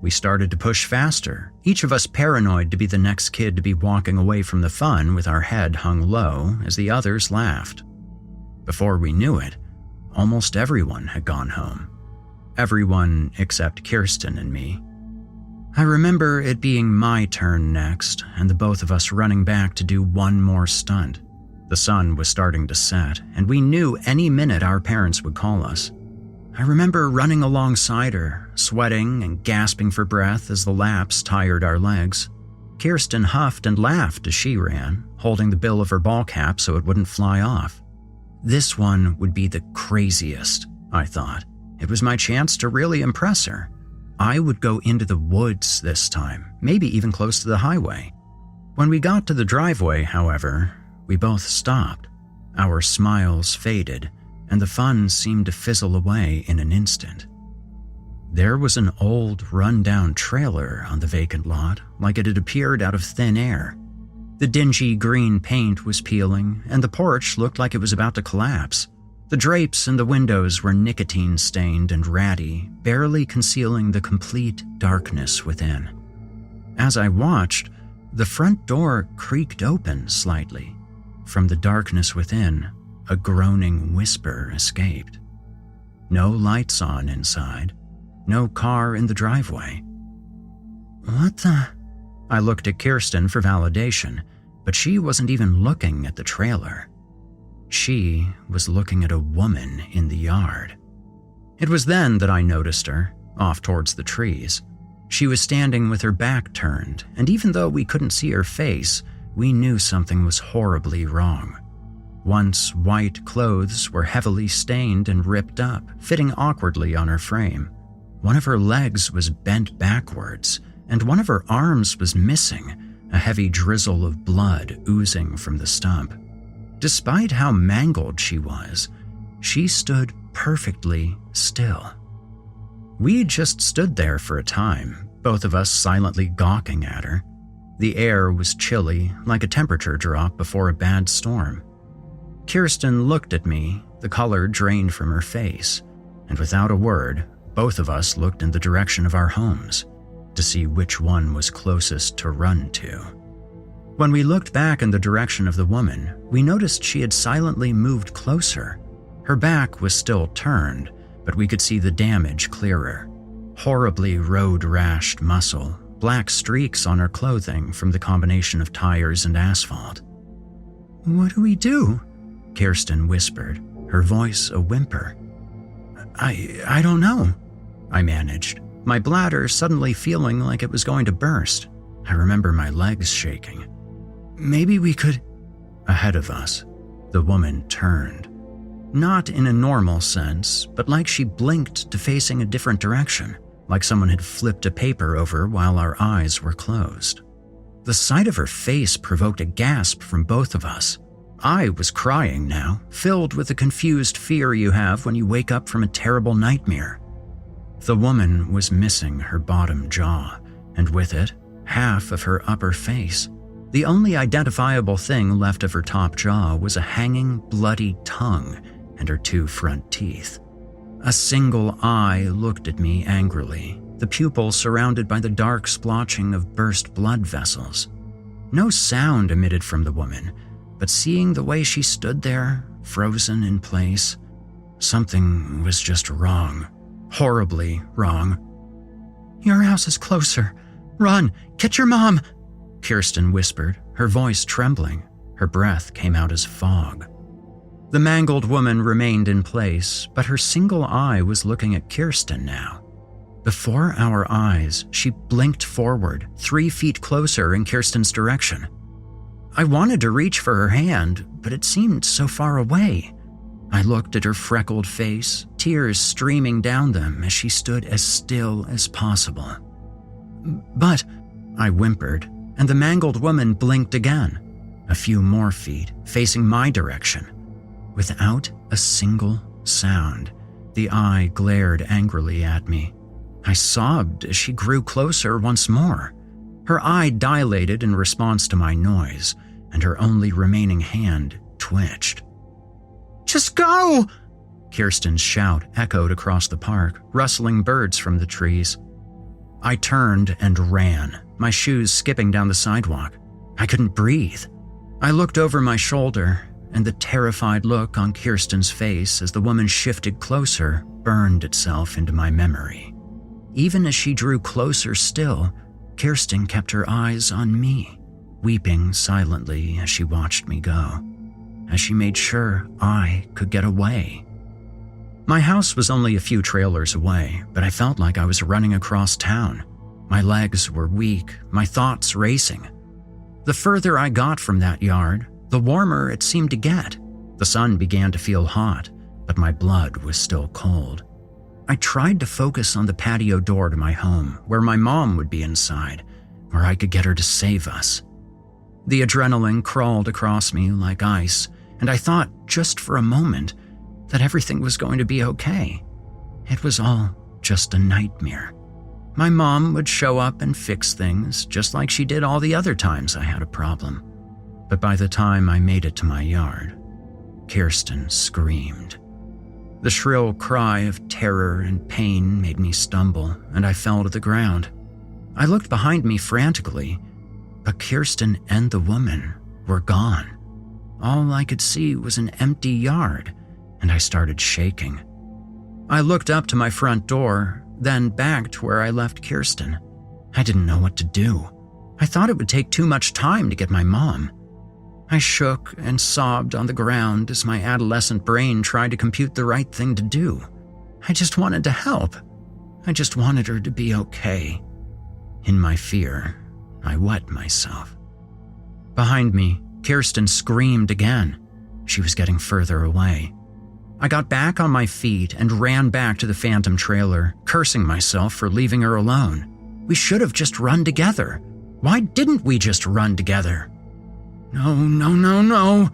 We started to push faster, each of us paranoid to be the next kid to be walking away from the fun with our head hung low as the others laughed. Before we knew it, almost everyone had gone home. Everyone except Kirsten and me. I remember it being my turn next, and the both of us running back to do one more stunt. The sun was starting to set, and we knew any minute our parents would call us. I remember running alongside her, sweating and gasping for breath as the laps tired our legs. Kirsten huffed and laughed as she ran, holding the bill of her ball cap so it wouldn't fly off. This one would be the craziest, I thought. It was my chance to really impress her. I would go into the woods this time, maybe even close to the highway. When we got to the driveway, however, we both stopped. Our smiles faded, and the fun seemed to fizzle away in an instant. There was an old, run-down trailer on the vacant lot, like it had appeared out of thin air. The dingy green paint was peeling, and the porch looked like it was about to collapse. The drapes in the windows were nicotine-stained and ratty, barely concealing the complete darkness within. As I watched, the front door creaked open slightly. From the darkness within, a groaning whisper escaped. No lights on inside, no car in the driveway. What the? I looked at Kirsten for validation, but she wasn't even looking at the trailer. She was looking at a woman in the yard. It was then that I noticed her, off towards the trees. She was standing with her back turned, and even though we couldn't see her face, we knew something was horribly wrong. Once white clothes were heavily stained and ripped up, fitting awkwardly on her frame. One of her legs was bent backwards, and one of her arms was missing, a heavy drizzle of blood oozing from the stump. Despite how mangled she was, she stood perfectly still. We just stood there for a time, both of us silently gawking at her. The air was chilly, like a temperature drop before a bad storm. Kirsten looked at me, the color drained from her face, and without a word, both of us looked in the direction of our homes to see which one was closest to run to. When we looked back in the direction of the woman, we noticed she had silently moved closer. Her back was still turned, but we could see the damage clearer. Horribly road-rashed muscle, black streaks on her clothing from the combination of tires and asphalt. "What do we do?" Kirsten whispered, her voice a whimper. I don't know," I managed, my bladder suddenly feeling like it was going to burst. I remember my legs shaking. "Maybe we could—" Ahead of us, the woman turned. Not in a normal sense, but like she blinked to facing a different direction, like someone had flipped a paper over while our eyes were closed. The sight of her face provoked a gasp from both of us. I was crying now, filled with the confused fear you have when you wake up from a terrible nightmare. The woman was missing her bottom jaw, and with it, half of her upper face. The only identifiable thing left of her top jaw was a hanging, bloody tongue and her 2 front teeth. A single eye looked at me angrily, the pupil surrounded by the dark splotching of burst blood vessels. No sound emitted from the woman, but seeing the way she stood there, frozen in place, something was just wrong. Horribly wrong. "Your house is closer. Run! Get your mom!" Kirsten whispered, her voice trembling. Her breath came out as fog. The mangled woman remained in place, but her single eye was looking at Kirsten now. Before our eyes, she blinked forward, 3 feet closer in Kirsten's direction. I wanted to reach for her hand, but it seemed so far away. I looked at her freckled face, tears streaming down them as she stood as still as possible. "But," I whimpered, and the mangled woman blinked again. A few more feet, facing my direction. Without a single sound, the eye glared angrily at me. I sobbed as she grew closer once more. Her eye dilated in response to my noise, and her only remaining hand twitched. "Just go!" Kirsten's shout echoed across the park, rustling birds from the trees. I turned and ran, my shoes skipping down the sidewalk. I couldn't breathe. I looked over my shoulder, and the terrified look on Kirsten's face as the woman shifted closer burned itself into my memory. Even as she drew closer still, Kirsten kept her eyes on me, weeping silently as she watched me go, as she made sure I could get away. My house was only a few trailers away, but I felt like I was running across town. My legs were weak, my thoughts racing. The further I got from that yard, the warmer it seemed to get. The sun began to feel hot, but my blood was still cold. I tried to focus on the patio door to my home, where my mom would be inside, where I could get her to save us. The adrenaline crawled across me like ice, and I thought, just for a moment, that everything was going to be okay. It was all just a nightmare. My mom would show up and fix things, just like she did all the other times I had a problem. But by the time I made it to my yard, Kirsten screamed. The shrill cry of terror and pain made me stumble, and I fell to the ground. I looked behind me frantically, but Kirsten and the woman were gone. All I could see was an empty yard, and I started shaking. I looked up to my front door, then back to where I left Kirsten. I didn't know what to do. I thought it would take too much time to get my mom. I shook and sobbed on the ground as my adolescent brain tried to compute the right thing to do. I just wanted to help. I just wanted her to be okay. In my fear, I wet myself. Behind me, Kirsten screamed again. She was getting further away. I got back on my feet and ran back to the phantom trailer, cursing myself for leaving her alone. We should have just run together. Why didn't we just run together? No.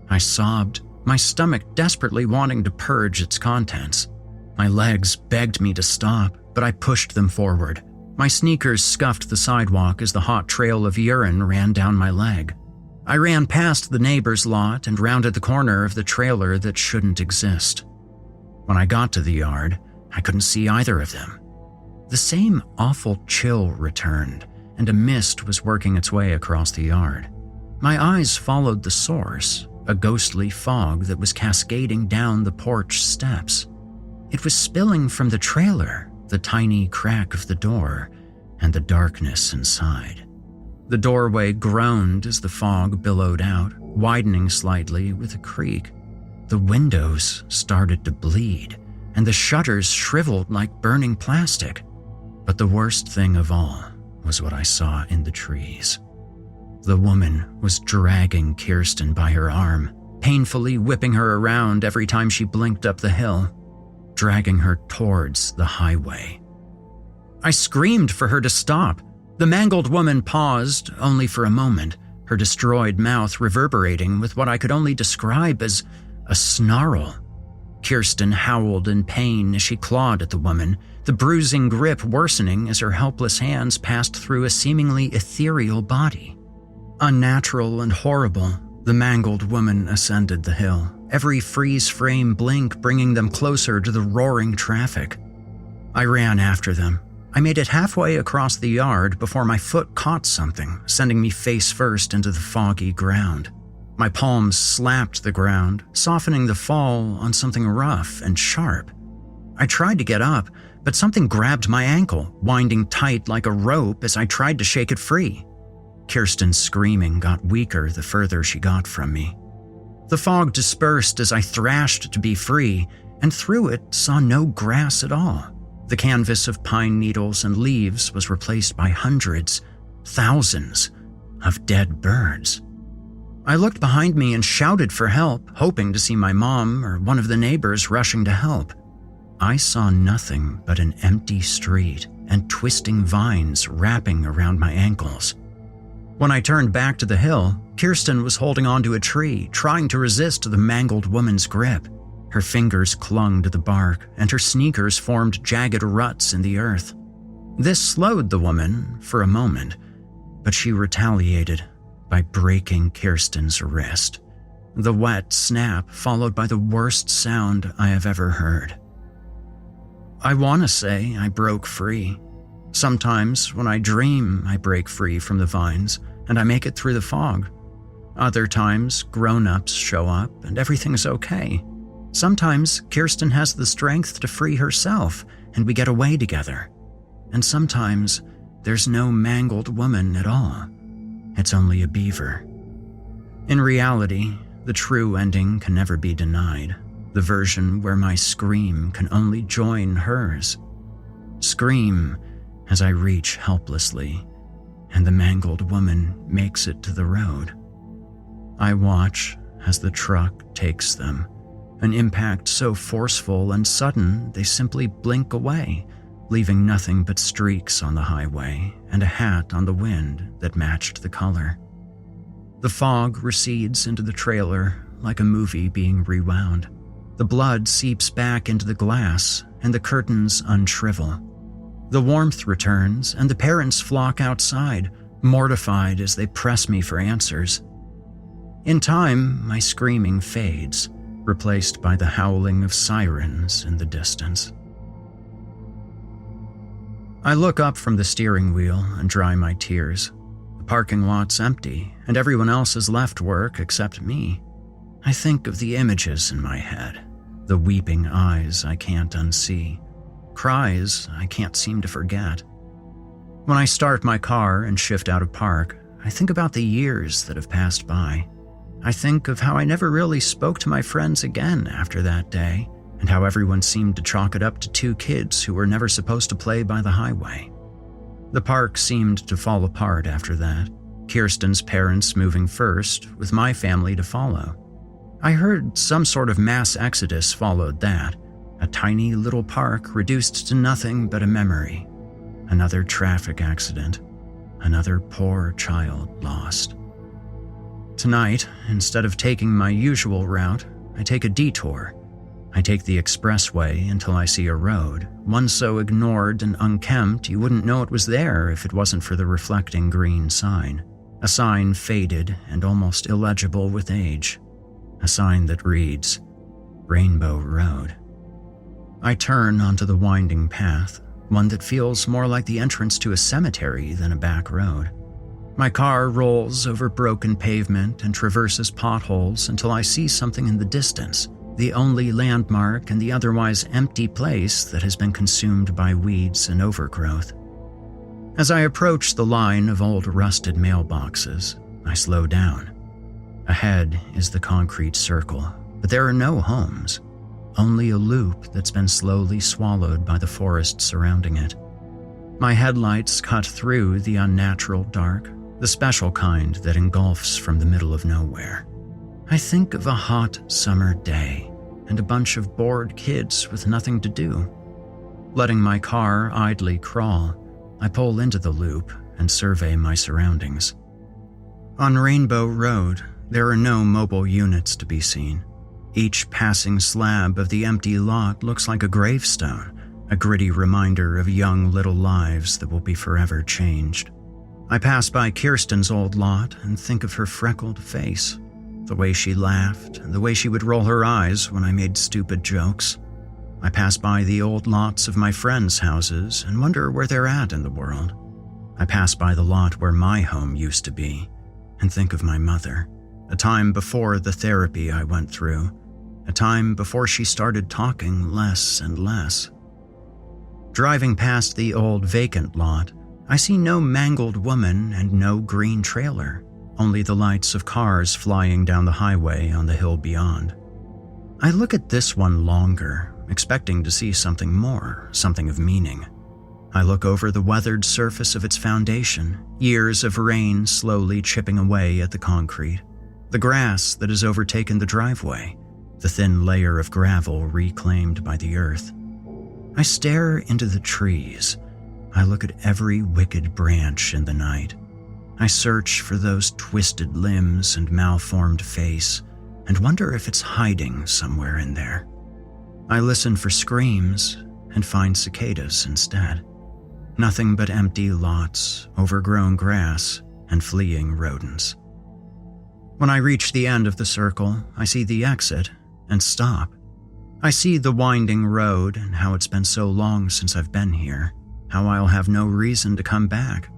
I sobbed, my stomach desperately wanting to purge its contents. My legs begged me to stop, but I pushed them forward. My sneakers scuffed the sidewalk as the hot trail of urine ran down my leg. I ran past the neighbor's lot and rounded the corner of the trailer that shouldn't exist. When I got to the yard, I couldn't see either of them. The same awful chill returned, and a mist was working its way across the yard. My eyes followed the source, a ghostly fog that was cascading down the porch steps. It was spilling from the trailer, the tiny crack of the door, and the darkness inside. The doorway groaned as the fog billowed out, widening slightly with a creak. The windows started to bleed, and the shutters shriveled like burning plastic. But the worst thing of all was what I saw in the trees. The woman was dragging Kirsten by her arm, painfully whipping her around every time she blinked up the hill, dragging her towards the highway. I screamed for her to stop. The mangled woman paused, only for a moment, her destroyed mouth reverberating with what I could only describe as a snarl. Kirsten howled in pain as she clawed at the woman, the bruising grip worsening as her helpless hands passed through a seemingly ethereal body. Unnatural and horrible, the mangled woman ascended the hill, every freeze-frame blink bringing them closer to the roaring traffic. I ran after them. I made it halfway across the yard before my foot caught something, sending me face first into the foggy ground. My palms slapped the ground, softening the fall on something rough and sharp. I tried to get up, but something grabbed my ankle, winding tight like a rope as I tried to shake it free. Kirsten's screaming got weaker the further she got from me. The fog dispersed as I thrashed to be free, and through it saw no grass at all. The canvas of pine needles and leaves was replaced by hundreds, thousands of dead birds. I looked behind me and shouted for help, hoping to see my mom or one of the neighbors rushing to help. I saw nothing but an empty street and twisting vines wrapping around my ankles. When I turned back to the hill, Kirsten was holding onto a tree, trying to resist the mangled woman's grip. Her fingers clung to the bark, and her sneakers formed jagged ruts in the earth. This slowed the woman for a moment, but she retaliated by breaking Kirsten's wrist. The wet snap followed by the worst sound I have ever heard. I want to say I broke free. Sometimes when I dream, I break free from the vines, and I make it through the fog. Other times, grown-ups show up and everything's okay. Sometimes Kirsten has the strength to free herself and we get away together. And sometimes there's no mangled woman at all. It's only a beaver. In reality, the true ending can never be denied. The version where my scream can only join hers. Scream as I reach helplessly, and the mangled woman makes it to the road. I watch as the truck takes them, an impact so forceful and sudden they simply blink away, leaving nothing but streaks on the highway and a hat on the wind that matched the color. The fog recedes into the trailer like a movie being rewound. The blood seeps back into the glass and the curtains unshrivel. The warmth returns and the parents flock outside, mortified as they press me for answers. In time, my screaming fades, replaced by the howling of sirens in the distance. I look up from the steering wheel and dry my tears. The parking lot's empty, and everyone else has left work except me. I think of the images in my head, the weeping eyes I can't unsee, cries I can't seem to forget. When I start my car and shift out of park, I think about the years that have passed by. I think of how I never really spoke to my friends again after that day, and how everyone seemed to chalk it up to two kids who were never supposed to play by the highway. The park seemed to fall apart after that, Kirsten's parents moving first, with my family to follow. I heard some sort of mass exodus followed that, a tiny little park reduced to nothing but a memory. Another traffic accident, another poor child lost. Tonight, instead of taking my usual route, I take a detour. I take the expressway until I see a road, one so ignored and unkempt you wouldn't know it was there if it wasn't for the reflecting green sign. A sign faded and almost illegible with age. A sign that reads, Rainbow Road. I turn onto the winding path, one that feels more like the entrance to a cemetery than a back road. My car rolls over broken pavement and traverses potholes until I see something in the distance, the only landmark in the otherwise empty place that has been consumed by weeds and overgrowth. As I approach the line of old rusted mailboxes, I slow down. Ahead is the concrete circle, but there are no homes, only a loop that's been slowly swallowed by the forest surrounding it. My headlights cut through the unnatural dark, the special kind that engulfs from the middle of nowhere. I think of a hot summer day and a bunch of bored kids with nothing to do. Letting my car idly crawl, I pull into the loop and survey my surroundings. On Rainbow Road, there are no mobile units to be seen. Each passing slab of the empty lot looks like a gravestone, a gritty reminder of young little lives that will be forever changed. I pass by Kirsten's old lot and think of her freckled face, the way she laughed, and the way she would roll her eyes when I made stupid jokes. I pass by the old lots of my friends' houses and wonder where they're at in the world. I pass by the lot where my home used to be and think of my mother, a time before the therapy I went through, a time before she started talking less and less. Driving past the old vacant lot, I see no mangled woman and no green trailer, only the lights of cars flying down the highway on the hill beyond. I look at this one longer, expecting to see something more, something of meaning. I look over the weathered surface of its foundation, years of rain slowly chipping away at the concrete, the grass that has overtaken the driveway, the thin layer of gravel reclaimed by the earth. I stare into the trees. I look at every wicked branch in the night. I search for those twisted limbs and malformed face and wonder if it's hiding somewhere in there. I listen for screams and find cicadas instead. Nothing but empty lots, overgrown grass, and fleeing rodents. When I reach the end of the circle, I see the exit and stop. I see the winding road and how it's been so long since I've been here, how I'll have no reason to come back.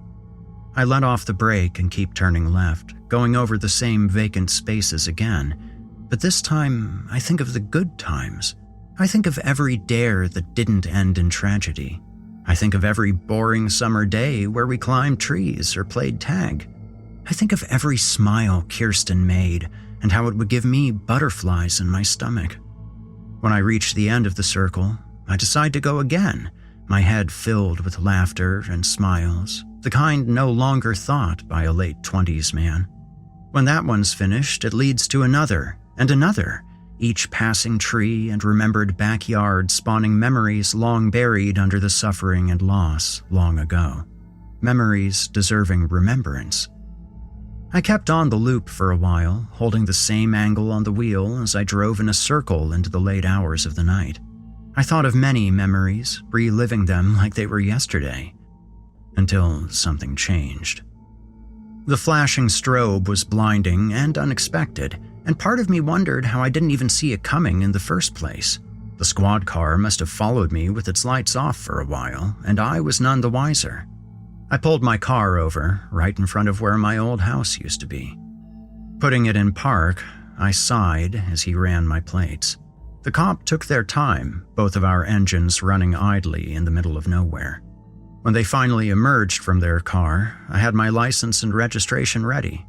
I let off the brake and keep turning left, going over the same vacant spaces again, but this time I think of the good times. I think of every dare that didn't end in tragedy. I think of every boring summer day where we climbed trees or played tag. I think of every smile Kirsten made and how it would give me butterflies in my stomach. When I reach the end of the circle, I decide to go again, my head filled with laughter and smiles, the kind no longer thought by a late 20s man. When that one's finished, it leads to another and another, each passing tree and remembered backyard spawning memories long buried under the suffering and loss long ago. Memories deserving remembrance. I kept on the loop for a while, holding the same angle on the wheel as I drove in a circle into the late hours of the night. I thought of many memories, reliving them like they were yesterday, until something changed. The flashing strobe was blinding and unexpected, and part of me wondered how I didn't even see it coming in the first place. The squad car must have followed me with its lights off for a while, and I was none the wiser. I pulled my car over, right in front of where my old house used to be. Putting it in park, I sighed as he ran my plates. The cop took their time, both of our engines running idly in the middle of nowhere. When they finally emerged from their car, I had my license and registration ready.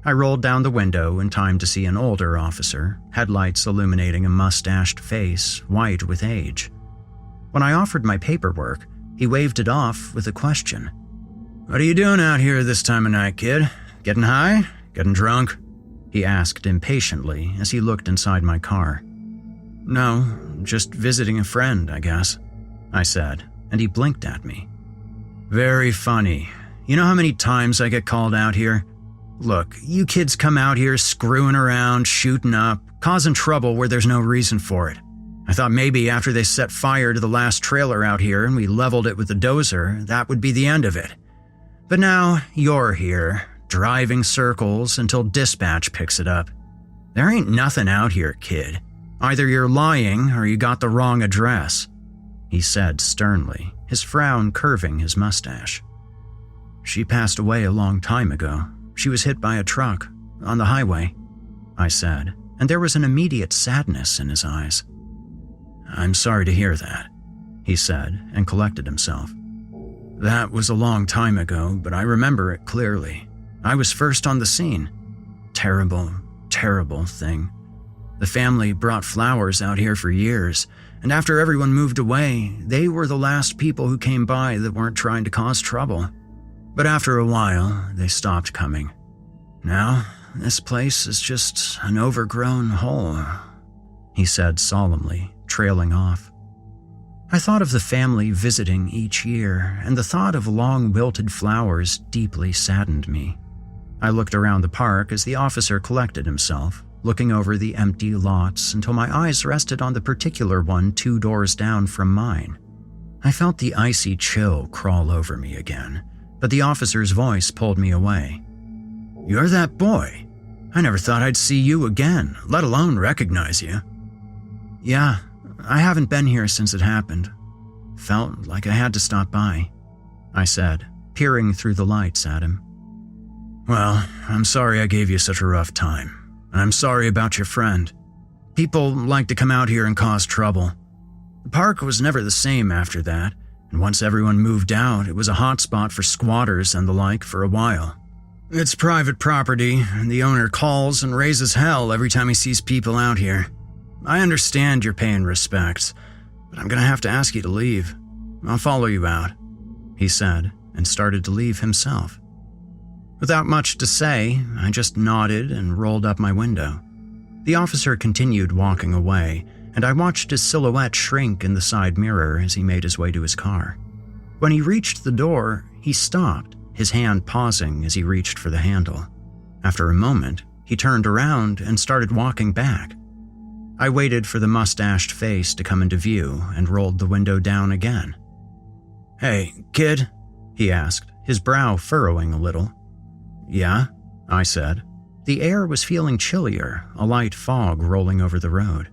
I rolled down the window in time to see an older officer, headlights illuminating a mustached face, white with age. When I offered my paperwork, he waved it off with a question. "What are you doing out here this time of night, kid? Getting high? Getting drunk?" he asked impatiently as he looked inside my car. "No, just visiting a friend, I guess," I said, and he blinked at me. "Very funny. You know how many times I get called out here? Look, you kids come out here screwing around, shooting up, causing trouble where there's no reason for it. I thought maybe after they set fire to the last trailer out here and we leveled it with the dozer, that would be the end of it. But now you're here, driving circles until dispatch picks it up. There ain't nothing out here, kid. Either you're lying or you got the wrong address," he said sternly, his frown curving his mustache. "She passed away a long time ago. She was hit by a truck, on the highway," I said, and there was an immediate sadness in his eyes. "I'm sorry to hear that," he said, and collected himself. "That was a long time ago, but I remember it clearly. I was first on the scene. Terrible, terrible thing. The family brought flowers out here for years, and after everyone moved away, they were the last people who came by that weren't trying to cause trouble. But after a while, they stopped coming. Now, this place is just an overgrown hole," he said solemnly, trailing off. I thought of the family visiting each year, and the thought of long wilted flowers deeply saddened me. I looked around the park as the officer collected himself, looking over the empty lots until my eyes rested on the particular one 2 doors down from mine. I felt the icy chill crawl over me again, but the officer's voice pulled me away. "You're that boy. I never thought I'd see you again, let alone recognize you." "Yeah, I haven't been here since it happened. Felt like I had to stop by," I said, peering through the lights at him. "Well, I'm sorry I gave you such a rough time, and I'm sorry about your friend. People like to come out here and cause trouble. The park was never the same after that, and once everyone moved out, it was a hotspot for squatters and the like for a while. It's private property, and the owner calls and raises hell every time he sees people out here. I understand you're paying respects, but I'm gonna have to ask you to leave. I'll follow you out," he said, and started to leave himself. Without much to say, I just nodded and rolled up my window. The officer continued walking away, and I watched his silhouette shrink in the side mirror as he made his way to his car. When he reached the door, he stopped, his hand pausing as he reached for the handle. After a moment, he turned around and started walking back. I waited for the mustached face to come into view and rolled the window down again. "Hey, kid?" he asked, his brow furrowing a little. "Yeah?" I said. The air was feeling chillier, a light fog rolling over the road.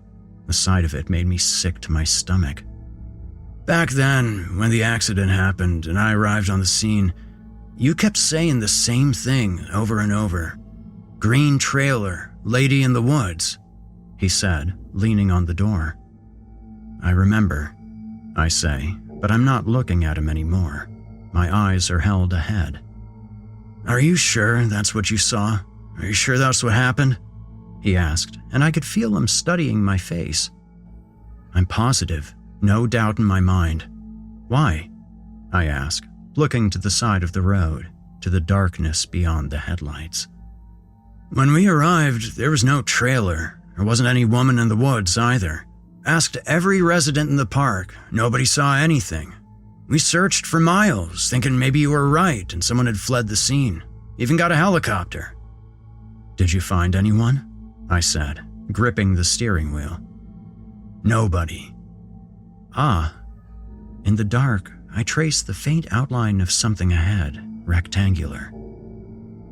The sight of it made me sick to my stomach. "Back then, when the accident happened and I arrived on the scene, you kept saying the same thing over and over. Green trailer, lady in the woods," he said, leaning on the door. "I remember," I say, but I'm not looking at him anymore. My eyes are held ahead. "Are you sure that's what you saw? Are you sure that's what happened?" he asked, and I could feel him studying my face. "I'm positive, no doubt in my mind." "Why?" I asked, looking to the side of the road, to the darkness beyond the headlights. "When we arrived, there was no trailer, There wasn't any woman in the woods either. Asked every resident in the park. Nobody saw anything. We searched for miles, thinking maybe you were right and someone had fled the scene. Even got a helicopter. Did you find anyone? I said, gripping the steering wheel. Nobody. Ah. In the dark, I traced the faint outline of something ahead, rectangular.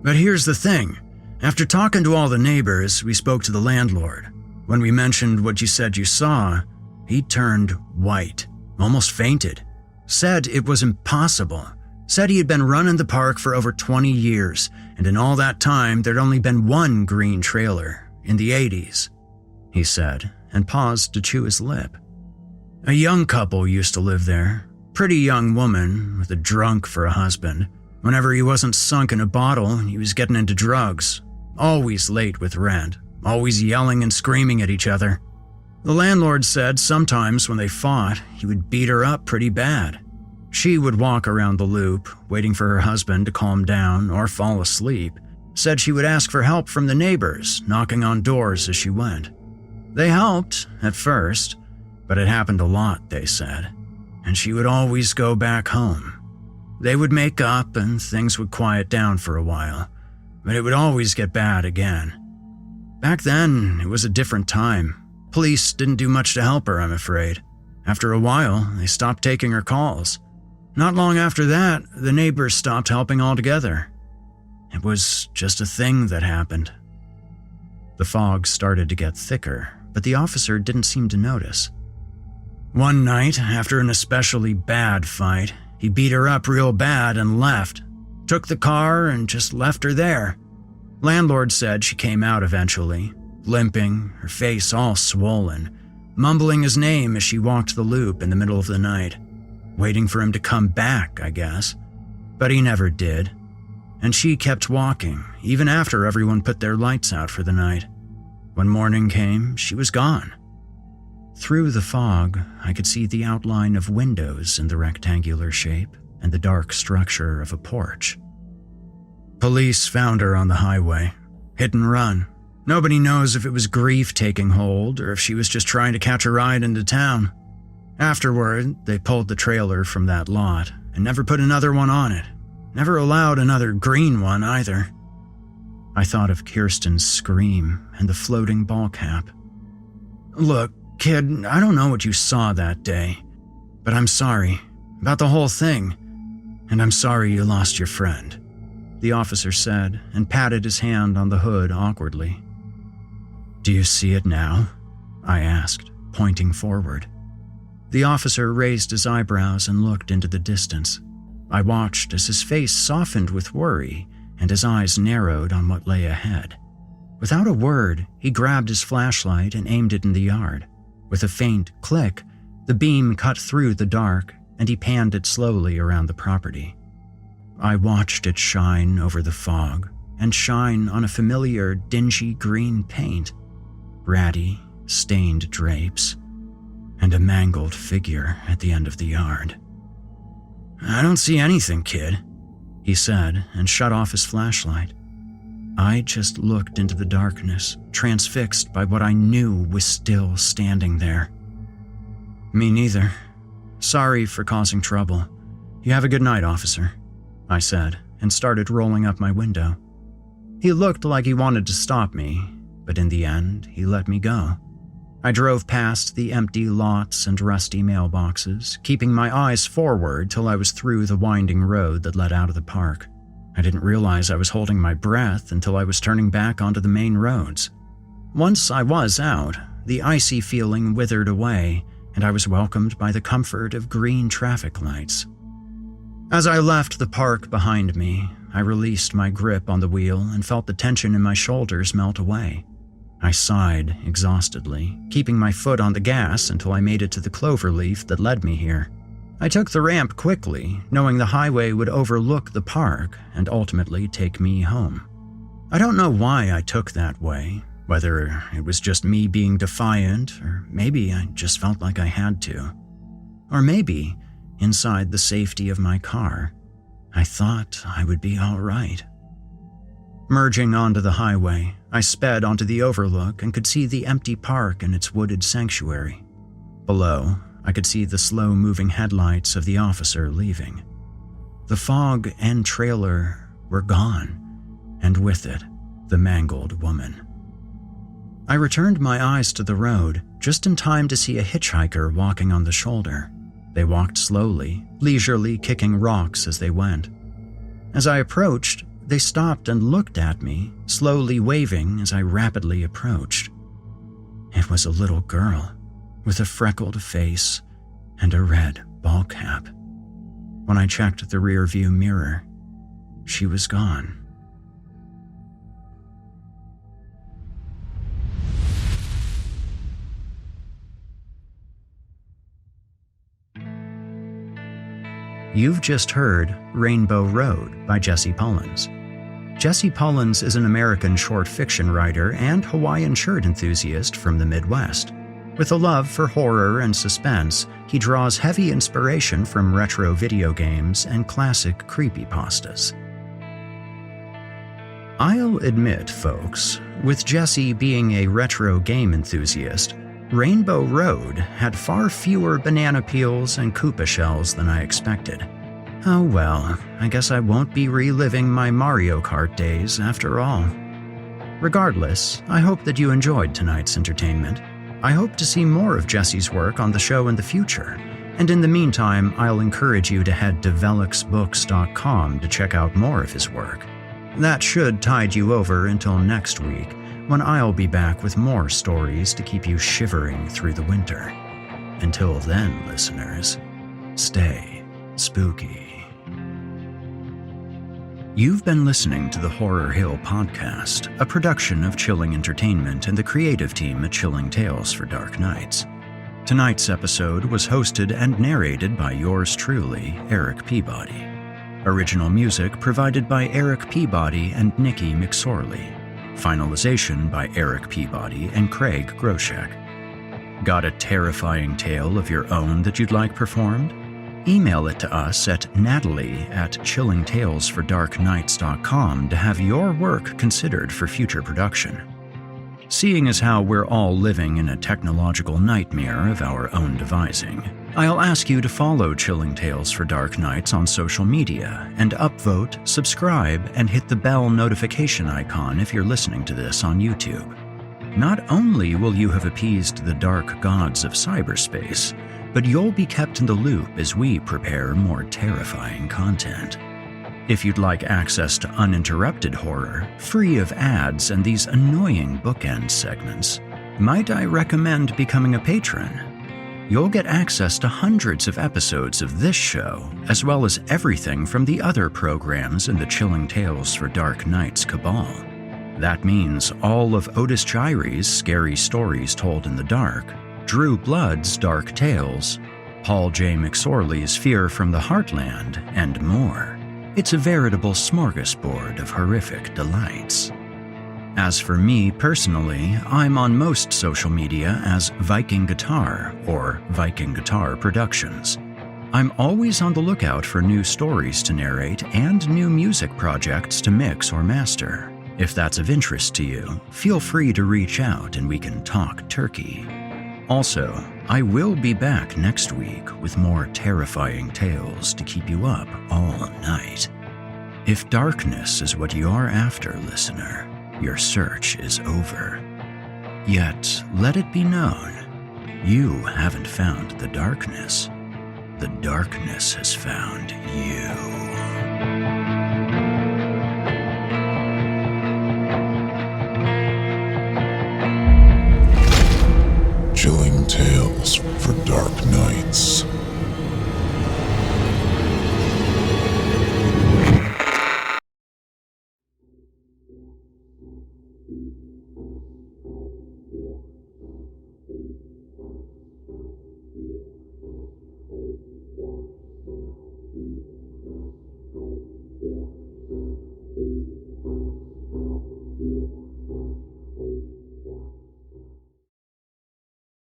But here's the thing. After talking to all the neighbors, we spoke to the landlord. When we mentioned what you said you saw, he turned white, almost fainted. Said it was impossible. Said he had been running the park for over 20 years, and in all that time there'd only been one green trailer, in the 80s, he said, and paused to chew his lip. A young couple used to live there. Pretty young woman with a drunk for a husband. Whenever he wasn't sunk in a bottle, he was getting into drugs. Always late with rent. Always yelling and screaming at each other. The landlord said sometimes when they fought, he would beat her up pretty bad. She would walk around the loop, waiting for her husband to calm down or fall asleep. Said she would ask for help from the neighbors, knocking on doors as she went. They helped, at first, but it happened a lot, they said. And she would always go back home. They would make up and things would quiet down for a while, but it would always get bad again. Back then, it was a different time. Police didn't do much to help her, I'm afraid. After a while, they stopped taking her calls. Not long after that, the neighbors stopped helping altogether. It was just a thing that happened. The fog started to get thicker, but the officer didn't seem to notice. One night, after an especially bad fight, he beat her up real bad and left. Took the car and just left her there. Landlord said she came out eventually, limping, her face all swollen, mumbling his name as she walked the loop in the middle of the night, waiting for him to come back, I guess. But he never did. And she kept walking, even after everyone put their lights out for the night. When morning came, she was gone. Through the fog, I could see the outline of windows in the rectangular shape and the dark structure of a porch. Police found her on the highway. Hit and run. Nobody knows if it was grief taking hold or if she was just trying to catch a ride into town. Afterward, they pulled the trailer from that lot and never put another one on it. Never allowed another green one either. I thought of Kirsten's scream and the floating ball cap. Look, kid, I don't know what you saw that day, but I'm sorry about the whole thing, and I'm sorry you lost your friend, the officer said and patted his hand on the hood awkwardly. Do you see it now? I asked, pointing forward. The officer raised his eyebrows and looked into the distance. I watched as his face softened with worry and his eyes narrowed on what lay ahead. Without a word, he grabbed his flashlight and aimed it in the yard. With a faint click, the beam cut through the dark and he panned it slowly around the property. I watched it shine over the fog and shine on a familiar dingy green paint, ratty, stained drapes, and a mangled figure at the end of the yard. I don't see anything, kid, he said and shut off his flashlight. I just looked into the darkness, transfixed by what I knew was still standing there. Me neither. Sorry for causing trouble. You have a good night, officer, I said and started rolling up my window. He looked like he wanted to stop me, but in the end, he let me go. I drove past the empty lots and rusty mailboxes, keeping my eyes forward till I was through the winding road that led out of the park. I didn't realize I was holding my breath until I was turning back onto the main roads. Once I was out, the icy feeling withered away, and I was welcomed by the comfort of green traffic lights. As I left the park behind me, I released my grip on the wheel and felt the tension in my shoulders melt away. I sighed exhaustedly, keeping my foot on the gas until I made it to the cloverleaf that led me here. I took the ramp quickly, knowing the highway would overlook the park and ultimately take me home. I don't know why I took that way, whether it was just me being defiant, or maybe I just felt like I had to. Or maybe, inside the safety of my car, I thought I would be all right. Merging onto the highway, I sped onto the overlook and could see the empty park and its wooded sanctuary. Below, I could see the slow-moving headlights of the officer leaving. The fog and trailer were gone, and with it, the mangled woman. I returned my eyes to the road, just in time to see a hitchhiker walking on the shoulder. They walked slowly, leisurely kicking rocks as they went. As I approached, they stopped and looked at me, slowly waving as I rapidly approached. It was a little girl, with a freckled face and a red ball cap. When I checked the rearview mirror, she was gone. You've just heard Rainbow Road by Jesse Pullins. Jesse Pullins is an American short fiction writer and Hawaiian shirt enthusiast from the Midwest. With a love for horror and suspense, he draws heavy inspiration from retro video games and classic creepypastas. I'll admit, folks, with Jesse being a retro game enthusiast, Rainbow Road had far fewer banana peels and Koopa shells than I expected. Oh well, I guess I won't be reliving my Mario Kart days after all. Regardless, I hope that you enjoyed tonight's entertainment. I hope to see more of Jesse's work on the show in the future, and in the meantime, I'll encourage you to head to veluxbooks.com to check out more of his work. That should tide you over until next week, when I'll be back with more stories to keep you shivering through the winter. Until then, listeners, stay spooky. You've been listening to the Horror Hill Podcast, a production of Chilling Entertainment and the creative team at Chilling Tales for Dark Nights. Tonight's episode was hosted and narrated by yours truly, Erik Peabody. Original music provided by Erik Peabody and Nikki McSorley. Finalization by Erik Peabody and Craig Groshek. Got a terrifying tale of your own that you'd like performed? Email it to us at natalie@chillingtalesfordarknights.com to have your work considered for future production. Seeing as how we're all living in a technological nightmare of our own devising, I'll ask you to follow Chilling Tales for Dark Nights on social media and upvote, subscribe, and hit the bell notification icon if you're listening to this on YouTube. Not only will you have appeased the dark gods of cyberspace, but you'll be kept in the loop as we prepare more terrifying content. If you'd like access to uninterrupted horror, free of ads and these annoying bookend segments, might I recommend becoming a patron? You'll get access to hundreds of episodes of this show, as well as everything from the other programs in the Chilling Tales for Dark Nights cabal. That means all of Otis Jiry's Scary Stories Told in the Dark, Drew Blood's Dark Tales, Paul J. McSorley's Fear from the Heartland, and more. It's a veritable smorgasbord of horrific delights. As for me personally, I'm on most social media as Viking Guitar or Viking Guitar Productions. I'm always on the lookout for new stories to narrate and new music projects to mix or master. If that's of interest to you, feel free to reach out and we can talk turkey. Also, I will be back next week with more terrifying tales to keep you up all night. If darkness is what you're after, listener, your search is over. Yet, let it be known, you haven't found the darkness. The darkness has found you. Chilling Tales for Dark Nights.